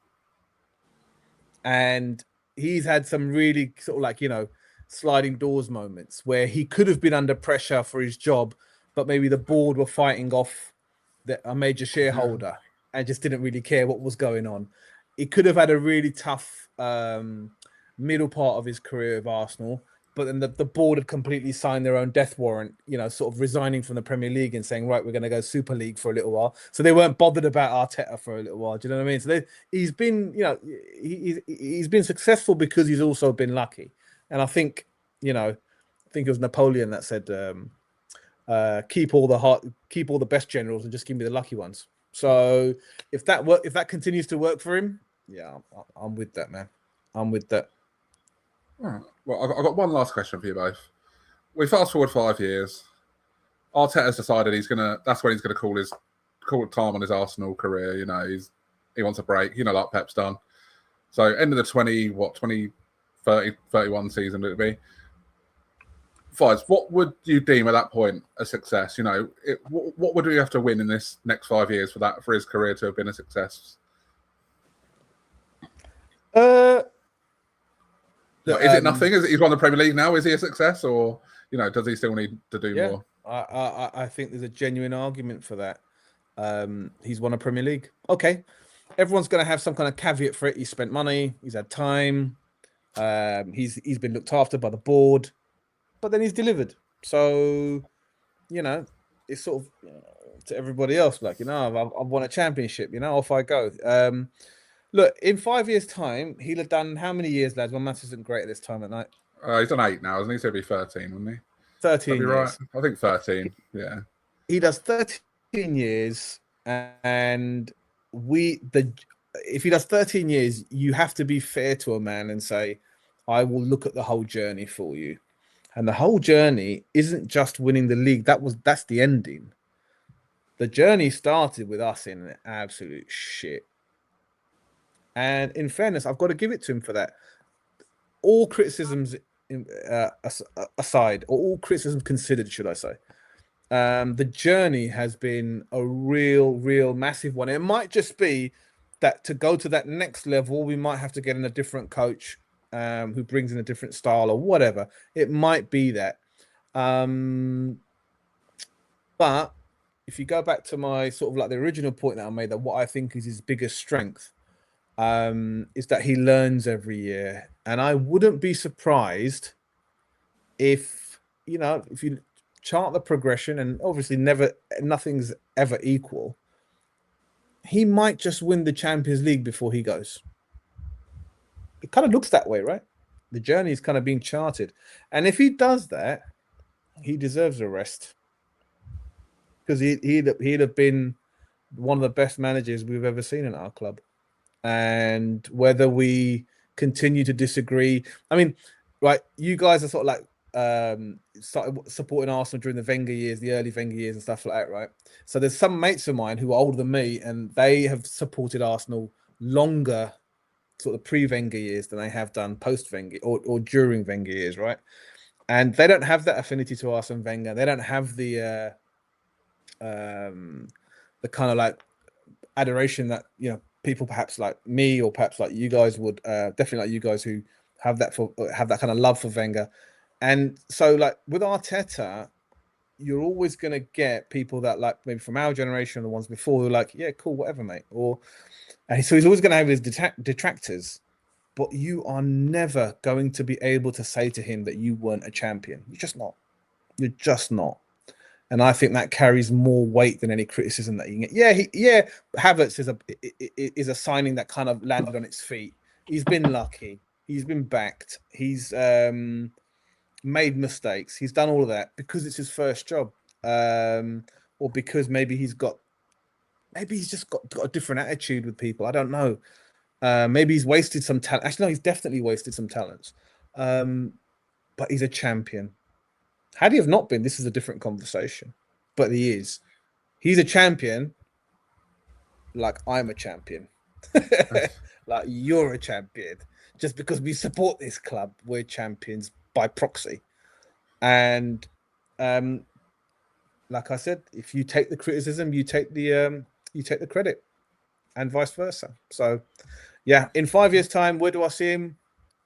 and he's had some really sort of sliding doors moments where he could have been under pressure for his job, but maybe the board were fighting off a major shareholder and just didn't really care what was going on. He could have had a really tough middle part of his career with Arsenal, but then the board had completely signed their own death warrant, sort of resigning from the Premier League and saying, right, we're going to go Super League for a little while. So they weren't bothered about Arteta for a little while. Do you know what I mean? So he's been, he's been successful because he's also been lucky. And I think, I think it was Napoleon that said, keep all the best generals and just give me the lucky ones. So if that continues to work for him, yeah, I'm with that, man. I'm with that. All right. Well, I've got one last question for you both. We fast forward 5 years. Arteta's decided that's when he's gonna call it time on his Arsenal career. He wants a break. Like Pep's done. So end of the 31 season would it be? Fize, what would you deem at that point a success? What would we have to win in this next 5 years for his career to have been a success? Is it nothing? He's won the Premier League now. Is he a success, or does he still need to do more? I think there's a genuine argument for that. He's won a Premier League. Okay, everyone's going to have some kind of caveat for it. He's spent money. He's had time. He's been looked after by the board, but then he's delivered. So, it's sort of to everybody else I've won a championship. Off I go. Look, in 5 years' time, he'll have done how many years, lads? My maths isn't great at this time at night. He's done 8 now, isn't he? So he'll be 13, wouldn't he? 13 years. Right. I think 13, yeah. He does 13 years, and if he does 13 years, you have to be fair to a man and say, I will look at the whole journey for you. And the whole journey isn't just winning the league. That's the ending. The journey started with us in absolute shit. And in fairness, I've got to give it to him for that. All criticisms aside, or all criticisms considered, should I say, the journey has been a real massive one. It might just be that to go to that next level, we might have to get in a different coach who brings in a different style or whatever. It might be that. But if you go back to my sort of like the original point that I made, that what I think is his biggest strength is that he learns every year. And I wouldn't be surprised if, if you chart the progression, and obviously nothing's ever equal, he might just win the Champions League before he goes. It kind of looks that way, right? The journey is kind of being charted. And if he does that, he deserves a rest. Because he'd have been one of the best managers we've ever seen in our club. And whether we continue to disagree, I mean, right, you guys are sort of like started supporting Arsenal during the Wenger years, the early Wenger years and stuff like that, right? So there's some mates of mine who are older than me, and they have supported Arsenal longer, sort of pre-Wenger years, than they have done post-Wenger or during Wenger years, right? And they don't have that affinity to Arsene Wenger. They don't have the kind of like adoration that people perhaps like me or perhaps like you guys would, definitely like you guys who have that kind of love for Wenger. And so like with Arteta, you're always going to get people that like maybe from our generation or the ones before who are like, yeah, cool, whatever, mate. And so he's always going to have his detractors, but you are never going to be able to say to him that you weren't a champion. You're just not. You're just not. And I think that carries more weight than any criticism that you can get. Havertz is a signing that kind of landed on its feet. He's been lucky. He's been backed. He's made mistakes. He's done all of that because it's his first job, or because maybe he's just got a different attitude with people. I don't know. Maybe he's wasted some talent. Actually, no, he's definitely wasted some talents. But he's a champion. Had he have not been, this is a different conversation. But he is. He's a champion. Like I'm a champion. Like you're a champion. Just because we support this club, we're champions by proxy. And like I said, if you take the criticism, you take the credit, and vice versa. So yeah, in 5 years' time, where do I see him?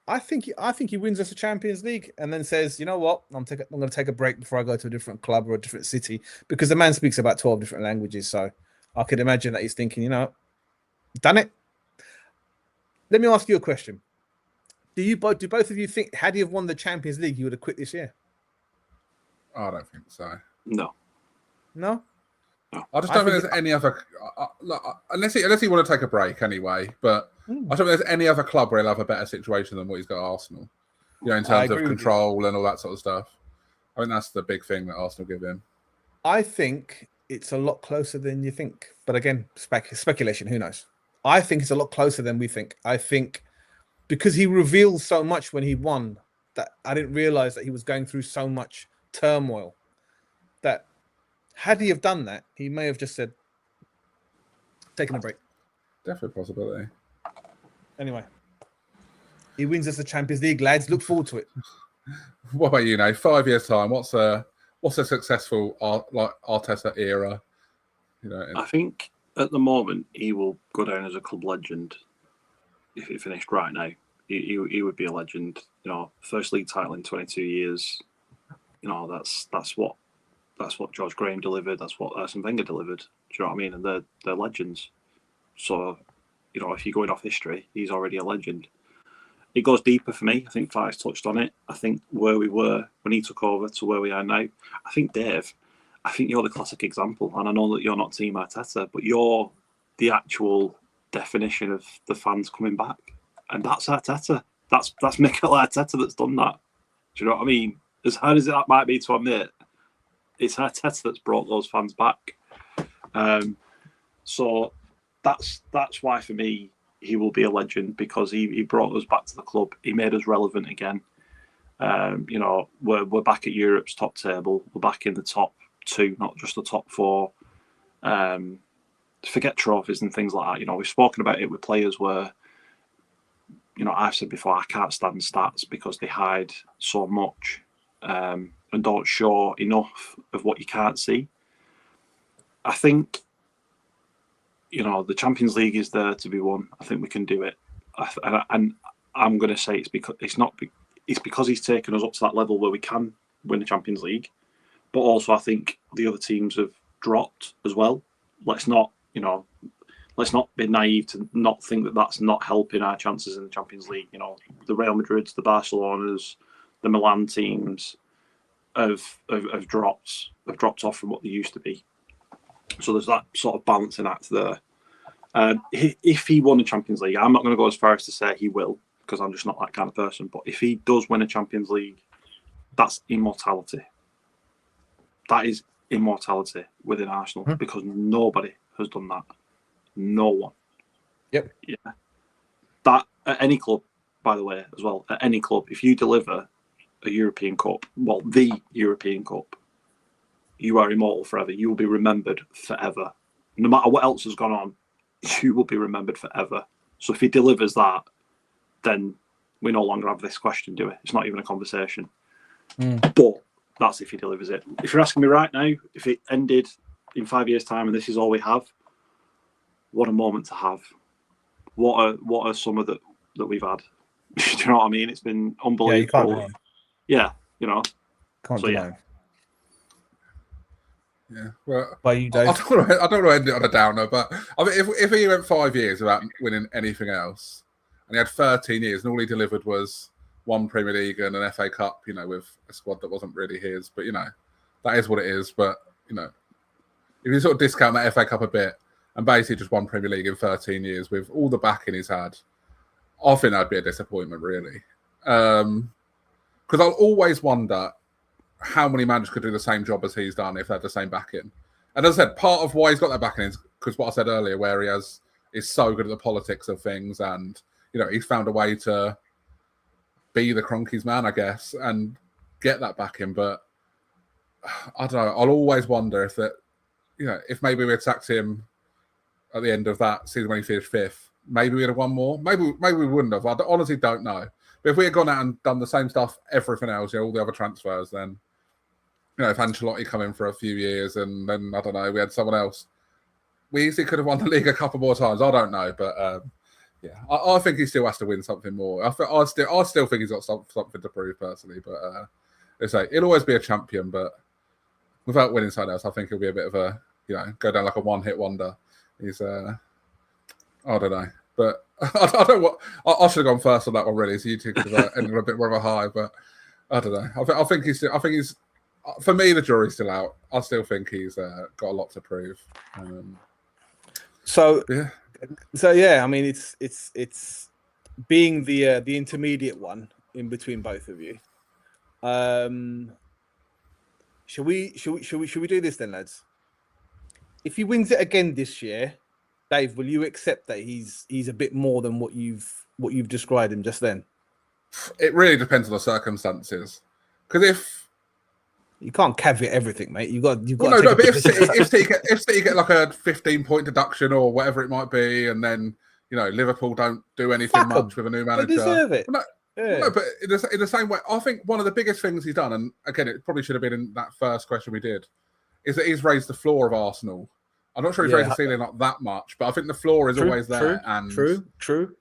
I think he wins us a Champions League and then says, you know what, I'm going to take a break before I go to a different club or a different city, because the man speaks about 12 different languages. So I could imagine that he's thinking, done it. Let me ask you a question. Do both of you think, had he have won the Champions League, he would have quit this year? I don't think so. No. I just don't think there's any other, unless he want to take a break anyway. But I don't think there's any other club where he'll have a better situation than what he's got at Arsenal. In terms of control and all that sort of stuff. I think that's the big thing that Arsenal give him. I think it's a lot closer than you think. But again, speculation. Who knows? I think it's a lot closer than we think. I think because he revealed so much when he won that I didn't realize that he was going through so much turmoil. That had he have done that, he may have just said, taking a break. Definitely a possibility. Anyway, he wins us the Champions League, lads. Look forward to it. What about 5 years' time? What's a successful Arteta era? I think at the moment he will go down as a club legend. If he finished right now, he would be a legend. First league title in 22 years. That's what George Graham delivered. That's what Arsene Wenger delivered. Do you know what I mean? And they're legends. So, if you're going off history, he's already a legend. It goes deeper for me. I think Fize touched on it. I think where we were when he took over to where we are now. I think, Dave, you're the classic example. And I know that you're not Team Arteta, but you're the actual definition of the fans coming back. And that's Arteta. That's Mikel Arteta that's done that. Do you know what I mean? As hard as that might be to admit, it's Arteta that's brought those fans back. So that's why for me he will be a legend, because he brought us back to the club. He made us relevant again. We're back at Europe's top table. We're back in the top 2, not just the top 4. Forget trophies and things like that. We've spoken about it with players where, I've said before, I can't stand stats because they hide so much. And don't show enough of what you can't see. I think, the Champions League is there to be won. I think we can do it. And I'm going to say it's because it's because he's taken us up to that level where we can win the Champions League, but also I think the other teams have dropped as well. Let's not be naive to not think that that's not helping our chances in the Champions League. The Real Madrids, the Barcelonas, the Milan teams have dropped off from what they used to be. So there's that sort of balancing act there. If he won the Champions League, I'm not going to go as far as to say he will, because I'm just not that kind of person. But if he does win a Champions League, that's immortality. That is immortality within Arsenal, because nobody has done that. No one. Yep. Yeah. That at any club, by the way, as well, at any club, if you deliver a European Cup, well, the European Cup, you are immortal forever. You will be remembered forever. No matter what else has gone on, you will be remembered forever. So if he delivers that, then we no longer have this question, do we? It's not even a conversation. But that's if he delivers it. If you're asking me right now, if it ended in 5 years' time and this is all we have, what a moment to have. What a summer that we've had. Do you know what I mean? It's been unbelievable. Yeah, Can't so, deny. Yeah, well, By you, Dave. I don't want to end it on a downer, but I mean, if he went 5 years without winning anything else, and he had 13 years, and all he delivered was one Premier League and an FA Cup, with a squad that wasn't really his, but that is what it is. But if you sort of discount that FA Cup a bit, and basically just won Premier League in 13 years with all the backing he's had, I think that'd be a disappointment, really. Because I'll always wonder how many managers could do the same job as he's done if they had the same backing. And as I said, part of why he's got that backing is because what I said earlier, where he is so good at the politics of things, and he's found a way to be the Kroenke's man, I guess, and get that backing. But I don't know. I'll always wonder if if maybe we had sacked him at the end of that season when he finished 5th, maybe we'd have won more. Maybe we wouldn't have. I honestly don't know. But if we had gone out and done the same stuff, everything else, all the other transfers, then if Ancelotti come in for a few years and then I don't know, we had someone else, we easily could have won the league a couple more times. I don't know, but I think he still has to win something more. I still think he's got something to prove personally. But he'll always be a champion, but without winning something else, I think he'll be a bit of a go down like a one-hit wonder. He's I don't know, but I don't know what I should have gone first on that one really. So you two could have ended a bit more of a high, but I don't know. I think he's for me the jury's still out. I still think he's got a lot to prove. So yeah, I mean it's being the intermediate one in between both of you. Should we do this then, lads? If he wins it again this year, Dave, will you accept that he's a bit more than what you've described him just then? It really depends on the circumstances. Because if you can't caveat everything, mate, you got. Well, no, but if City get like a 15-point deduction or whatever it might be, and then Liverpool don't do anything much with a new manager, they deserve it. Well, no, but in the same way, I think one of the biggest things he's done, and again, it probably should have been in that first question we did, is that he's raised the floor of Arsenal. I'm not sure he's raised the ceiling not that much, but I think the floor is always there. And true.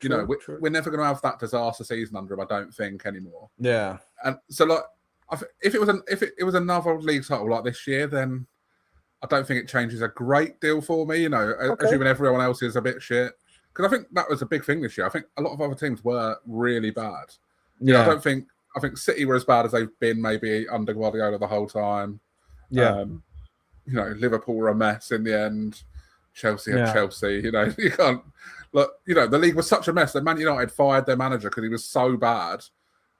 We're never going to have that disaster season under him, I don't think, anymore. Yeah. And so, if it was another league title like this year, then I don't think it changes a great deal for me. Assuming everyone else is a bit shit, because I think that was a big thing this year. I think a lot of other teams were really bad. Yeah. I think City were as bad as they've been maybe under Guardiola the whole time. Yeah. Liverpool were a mess in the end. Chelsea had Chelsea. You can't look. The league was such a mess that Man United fired their manager because he was so bad,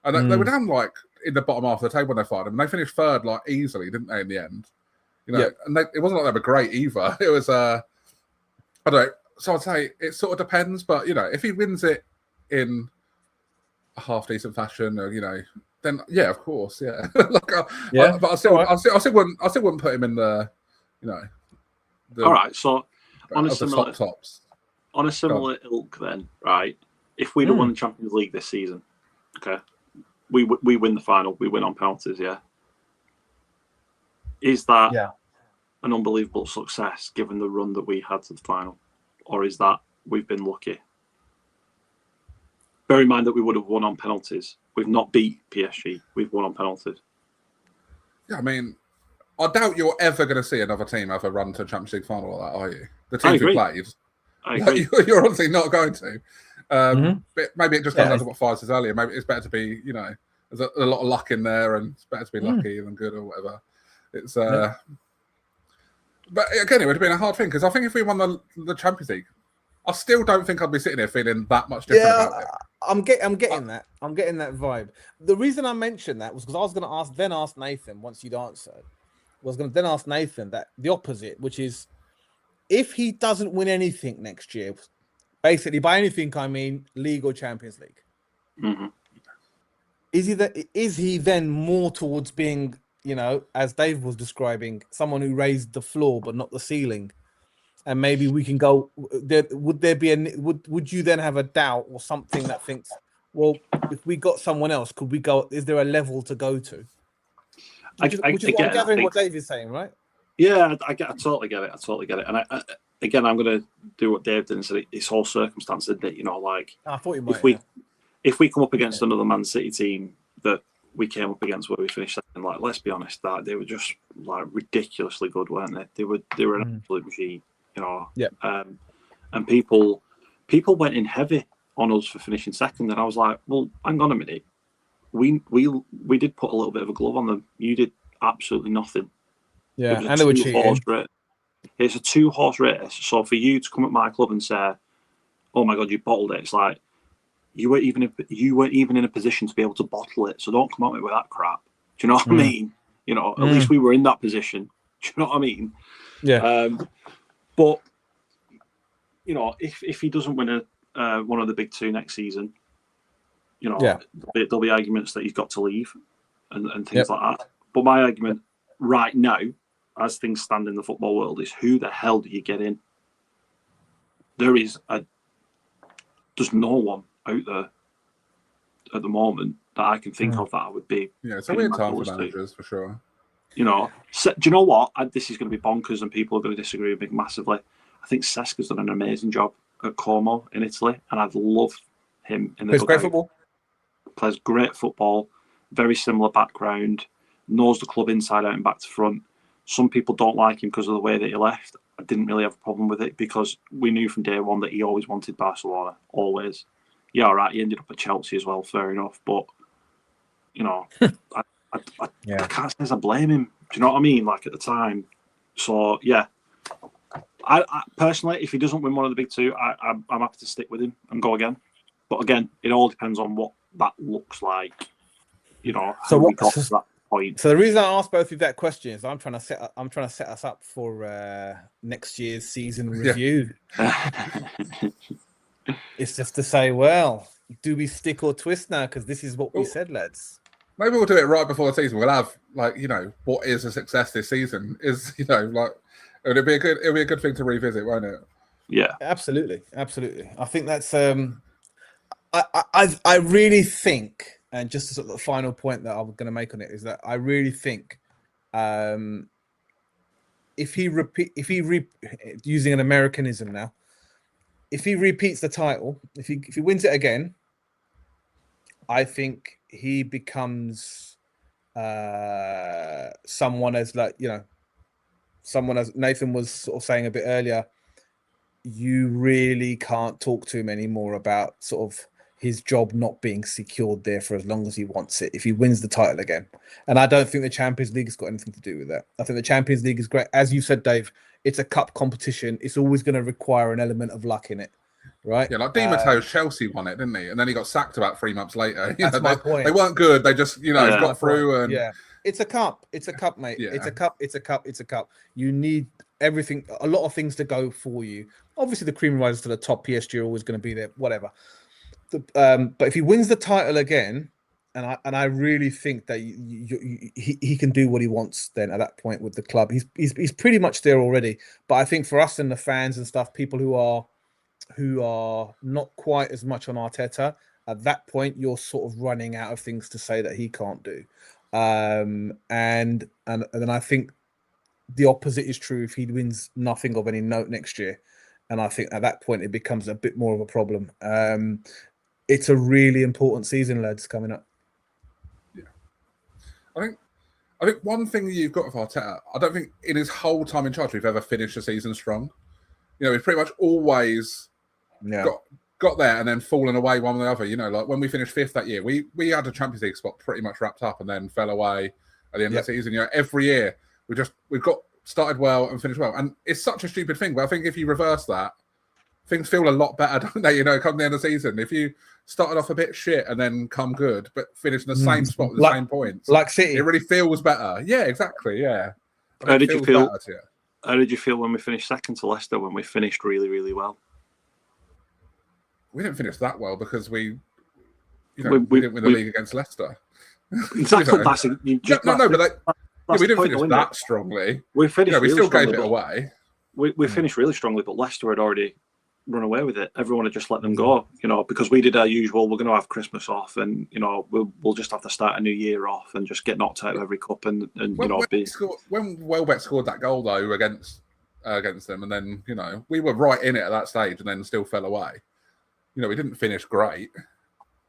and they were down like in the bottom half of the table when they fired him, and they finished third like easily, didn't they? In the end, and it wasn't like they were great either. It was I don't know. So I'd say it sort of depends, but if he wins it in a half decent fashion, then yeah, of course, yeah. But I still wouldn't put him in the, all right. So on a similar tops. On a similar ilk, then, right? If we'd have won the Champions League this season, okay, we win the final, we win on penalties, yeah. Is that an unbelievable success given the run that we had to the final, or is that we've been lucky? bear in mind that we would have won on penalties. We've not beat PSG. We've won on penalties. Yeah, I mean, I doubt you're ever going to see another team have a run to a Champions League final like that, are you? The teams we played. I agree. You're obviously not going to. But maybe it just comes down to what Fize says earlier. Maybe it's better to be, there's a lot of luck in there, and it's better to be lucky than good or whatever. It's but again, it would have been a hard thing because I think if we won the Champions League, I still don't think I'd be sitting here feeling that much different about it. I'm getting that. I'm getting that vibe. The reason I mentioned that was because I was going to ask Nathan once you'd answered. Was going to then ask Nathan that the opposite, which is if he doesn't win anything next year, basically by anything I mean league or Champions League, is he then more towards being, as Dave was describing, someone who raised the floor but not the ceiling? And maybe we can go. Would you then have a doubt or something that thinks, well, if we got someone else, could we go? Is there a level to go to? Which is what I'm gathering what Dave is saying, right? Yeah, I totally get it. And I'm going to do what Dave did and say it's all circumstance, isn't it? I thought you might. If we come up against another Man City team that we came up against where we finished second, let's be honest, that they were just ridiculously good, weren't they? They were an absolute machine. And people went in heavy on us for finishing second, and I was like, well, hang on a minute, we did put a little bit of a glove on them. You did absolutely nothing. Yeah, and they were cheating. It's a 2-horse race. So for you to come at my club and say, "Oh my God, you bottled it," it's like you weren't even in a position to be able to bottle it. So don't come at me with that crap. Do you know what I mean? At least we were in that position. Do you know what I mean? Yeah. But if he doesn't win one of the big two next season, there'll be arguments that he's got to leave and things like that. But my argument right now, as things stand in the football world, is who the hell do you get in? There's no one out there at the moment that I can think of that I would be. Yeah, it's a weird time for managers for sure. Do you know what? This is going to be bonkers, and people are going to disagree with me massively. I think Sesca's done an amazing job at Como in Italy, and I'd love him in the Plays great football. Plays great football, very similar background, knows the club inside out and back to front. Some people don't like him because of the way that he left. I didn't really have a problem with it because we knew from day one that he always wanted Barcelona, always. Yeah, all right, he ended up at Chelsea as well, fair enough, but, I can't say I blame him. Do you know what I mean? At the time. So, yeah. I personally, if he doesn't win one of the big two, I'm happy to stick with him and go again. But again, it all depends on what that looks like. How we got to that point. So the reason I asked both of you that question is I'm trying to set us up for next year's season review. It's just to say, well, do we stick or twist now? Because this is what we said, lads. Maybe we'll do it right before the season. We'll have what is a success this season is it'll be a good thing to revisit, won't it? Yeah, absolutely. I think that's I really think, and just sort of the final point that I'm going to make on it is that I really think if he using an Americanism now, if he repeats the title, if he wins it again, I think he becomes someone as someone as Nathan was sort of saying a bit earlier, you really can't talk to him anymore about sort of his job not being secured there for as long as he wants it if he wins the title again. And I don't think the Champions League has got anything to do with that. I think the Champions League is great. As you said, Dave, it's a cup competition. It's always going to require an element of luck in it, right? Yeah, like Di Matteo's Chelsea won it, didn't he? And then he got sacked about 3 months later. That's my point. They weren't good. They just, got through. And it's a cup. It's a cup, mate. Yeah. It's a cup. It's a cup. It's a cup. You need everything, a lot of things to go for you. Obviously, the cream rises to the top. PSG are always going to be there, whatever. But if he wins the title again, and I really think that he can do what he wants then at that point with the club. He's pretty much there already. But I think for us and the fans and stuff, people who are not quite as much on Arteta, at that point you're sort of running out of things to say that he can't do. And then I think the opposite is true if he wins nothing of any note next year. And I think at that point it becomes a bit more of a problem. it's a really important season, lads, coming up. Yeah, I think one thing you've got with Arteta, I don't think in his whole time in charge we've ever finished a season strong. You know, we've pretty much always got there and then fallen away one or the other. You know, like when we finished 5th that year, we had a Champions League spot pretty much wrapped up and then fell away at the end of the season. You know, every year we've got started well and finished well, and it's such a stupid thing. But I think if you reverse that, things feel a lot better, don't they? You know, come the end of the season, if you started off a bit shit and then come good, but finish in the same spot with the same points, like City, it really feels better. Yeah, exactly. Yeah. How did you feel? How did you feel when we finished second to Leicester? When we finished really, really well? We didn't finish that well because we didn't win the league against Leicester. Exactly. We didn't finish that strongly. We finished. We still gave it away. We finished really strongly, but Leicester had already run away with it. Everyone had just let them go, you know, because we did our usual. We're going to have Christmas off, and you know, we'll just have to start a new year off and just get knocked out of every cup, and when Welbeck scored that goal though against them, and then you know we were right in it at that stage, and then still fell away. You know, we didn't finish great.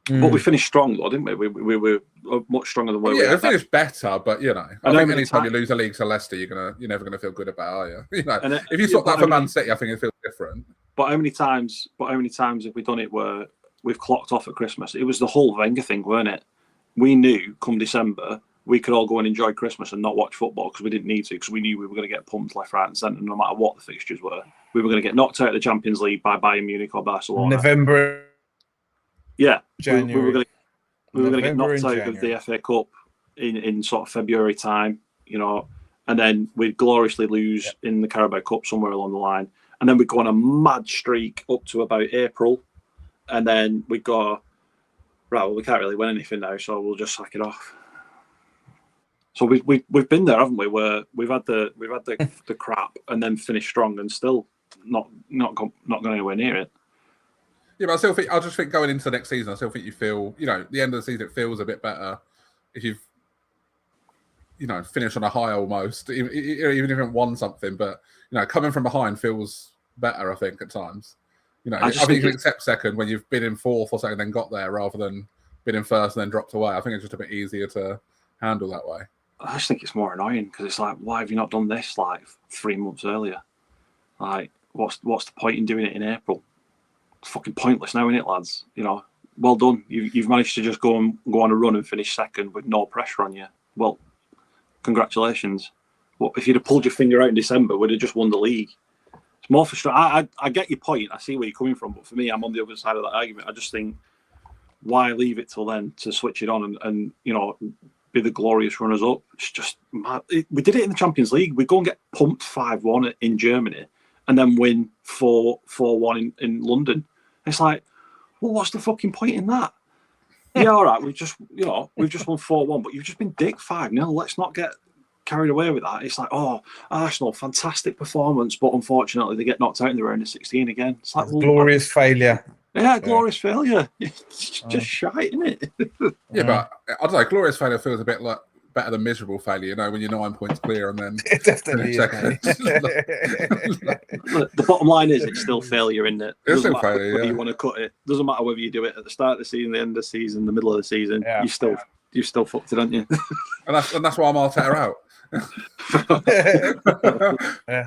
But we finished strong, though, didn't we? We were much stronger than where we were. Yeah, we finished better, but you know, I think anytime you lose a league to Leicester, you're never gonna feel good about it, are you? You know, if you swap that for Man City, I think it feels different. But how many times have we done it where we've clocked off at Christmas? It was the whole Wenger thing, weren't it? We knew come December we could all go and enjoy Christmas and not watch football because we didn't need to, because we knew we were going to get pumped left, right, and centre no matter what the fixtures were. We were going to get knocked out of the Champions League by Bayern Munich or Barcelona. November. Yeah, January. we were going to get knocked out of the FA Cup in sort of February time, you know, and then we'd gloriously lose in the Carabao Cup somewhere along the line, and then we'd go on a mad streak up to about April, and then we'd go, right, well, we can't really win anything now, so we'll just sack it off. So we've been there, haven't we? Where we've had the crap and then finished strong and still not going anywhere near it. Yeah, but I just think going into the next season, I still think you feel, you know, the end of the season it feels a bit better if you've, you know, finished on a high almost, even if you haven't won something. But you know, coming from behind feels better, I think, at times. You know, I think you can accept second when you've been in fourth or something, then got there, rather than been in first and then dropped away. I think it's just a bit easier to handle that way. I just think it's more annoying because it's like, why have you not done this like 3 months earlier? Like, what's the point in doing it in April? It's fucking pointless now, isn't it, lads? You know, well done. You've managed to just go on a run and finish second with no pressure on you. Well, congratulations. What if you'd have pulled your finger out in December? We'd have just won the league. It's more frustrating. I get your point. I see where you're coming from, but for me, I'm on the other side of that argument. I just think, why leave it till then to switch it on and you know, be the glorious runners up? It's just mad. We did it in the Champions League. We go and get pumped 5-1 in Germany, and then win 4-1 in London. It's like, well, what's the fucking point in that? Yeah, all right, we've just won 4-1, but you've just been dick 5-0. Let's not get carried away with that. It's like, oh, Arsenal, fantastic performance, but unfortunately they get knocked out in the round of 16 again. It's like, well, glorious failure. Yeah, glorious failure. It's just shite, isn't it? Yeah, but I don't know. Glorious failure feels a bit like better than miserable failure. You know, when you're 9 points clear and then it definitely is. The bottom line is, it's still failure, isn't it? It's still failure. Whether you want to cut it, doesn't matter whether you do it at the start of the season, the end of the season, the middle of the season. Yeah. You still fucked it, aren't you? and that's why I'm Arteta out.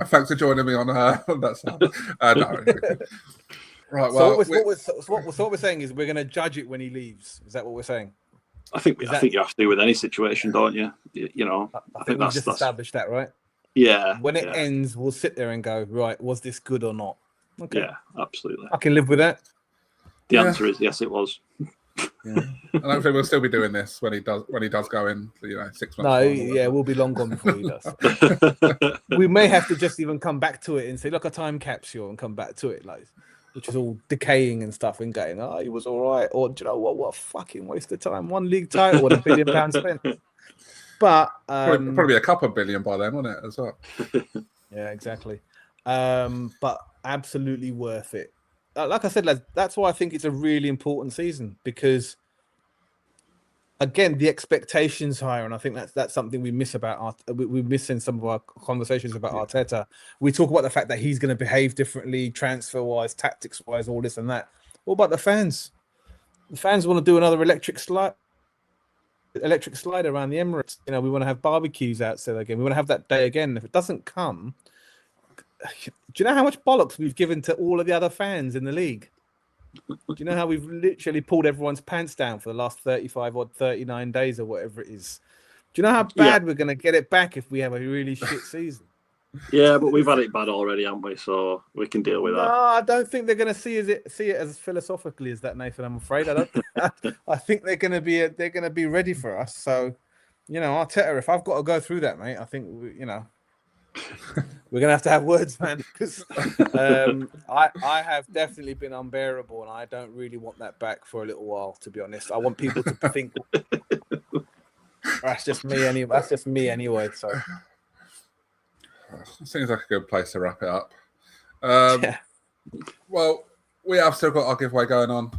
Thanks for joining me on that side. No. Right. Well, so what we're saying is we're going to judge it when he leaves. Is that what we're saying? I think you have to do with any situation, don't you? You know, I think that's established that, right? Yeah. When it ends, we'll sit there and go, right, was this good or not? Okay. Yeah, absolutely. I can live with that. The answer is yes, it was. Yeah. And hopefully we'll still be doing this when he does go in, you know, 6 months. No, yeah, we'll be long gone before he does. We may have to just even come back to it and say, look, a time capsule, and come back to it, like, which is all decaying and stuff, and going, oh, he was all right, or do you know what a fucking waste of time. 1 league title and £1 billion spent. But probably a couple of billion by then, wasn't it, as well? Yeah, exactly. But absolutely worth it. Like I said, lads, that's why I think it's a really important season, because again, the expectations higher, and I think that's something we miss about we miss in some of our conversations about Arteta. We talk about the fact that he's going to behave differently, transfer wise, tactics wise, all this and that. What about the fans? The fans want to do another electric slide around the Emirates. You know, we want to have barbecues outside again. We want to have that day again. If it doesn't come, do you know how much bollocks we've given to all of the other fans in the league? Do you know how we've literally pulled everyone's pants down for the last 35 or 39 days or whatever it is? Do you know how bad we're going to get it back if we have a really shit season? Yeah, but we've had it bad already, haven't we? So we can deal with that. No, I don't think they're going to see it as philosophically as that, Nathan. I'm afraid. I think they're going to be ready for us. So, you know, Arteta, if I've got to go through that, mate, I think we're going to have words, man, because I have definitely been unbearable, and I don't really want that back for a little while. To be honest, I want people to think that's just me anyway. So. Seems like a good place to wrap it up. Well, we have still got our giveaway going on.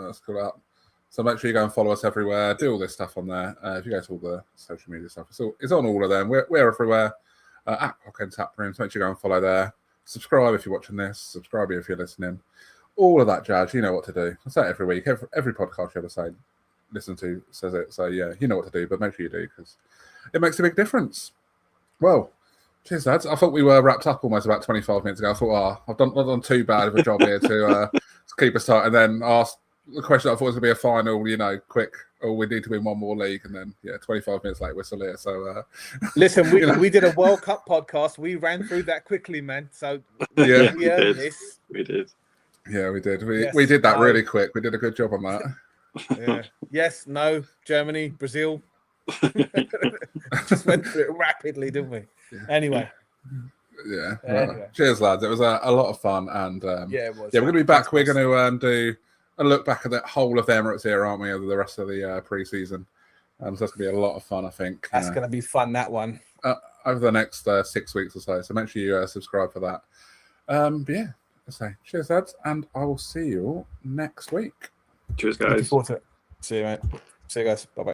Let's go up. So make sure you go and follow us everywhere. Do all this stuff on there. If you go to all the social media stuff, it's on all of them. We're everywhere. At Clock End Taproom. So make sure you go and follow there. Subscribe if you're watching this. Subscribe if you're listening. All of that jazz. You know what to do. I say it every week. Every podcast you ever listen to says it. So yeah, you know what to do. But make sure you do, because it makes a big difference. Well. Cheers, lads. I thought we were wrapped up almost about 25 minutes ago. I thought, I've not done too bad of a job here to keep us tight. And then asked the question I thought was going to be a final, quick, we need to win one more league. And then, 25 minutes later, we're still here. So, listen, we did a World Cup podcast. We ran through that quickly, man. So, yeah, we earned this. We did. Yeah, we did. We did that really quick. We did a good job on that. Yeah. Yes, no, Germany, Brazil. Just went through it rapidly, didn't we? Yeah. Anyway. Cheers, lads. It was a lot of fun, and it was. Yeah, we're going to be back. We're going to do a look back at the whole of the Emirates here, aren't we? Over the rest of the pre-season, so that's going to be a lot of fun. I think that's going to be fun. That one over the next 6 weeks or so. So make sure you subscribe for that. But yeah, let's say cheers, lads, and I will see you all next week. Cheers, guys. See you, mate. See you guys. Bye bye.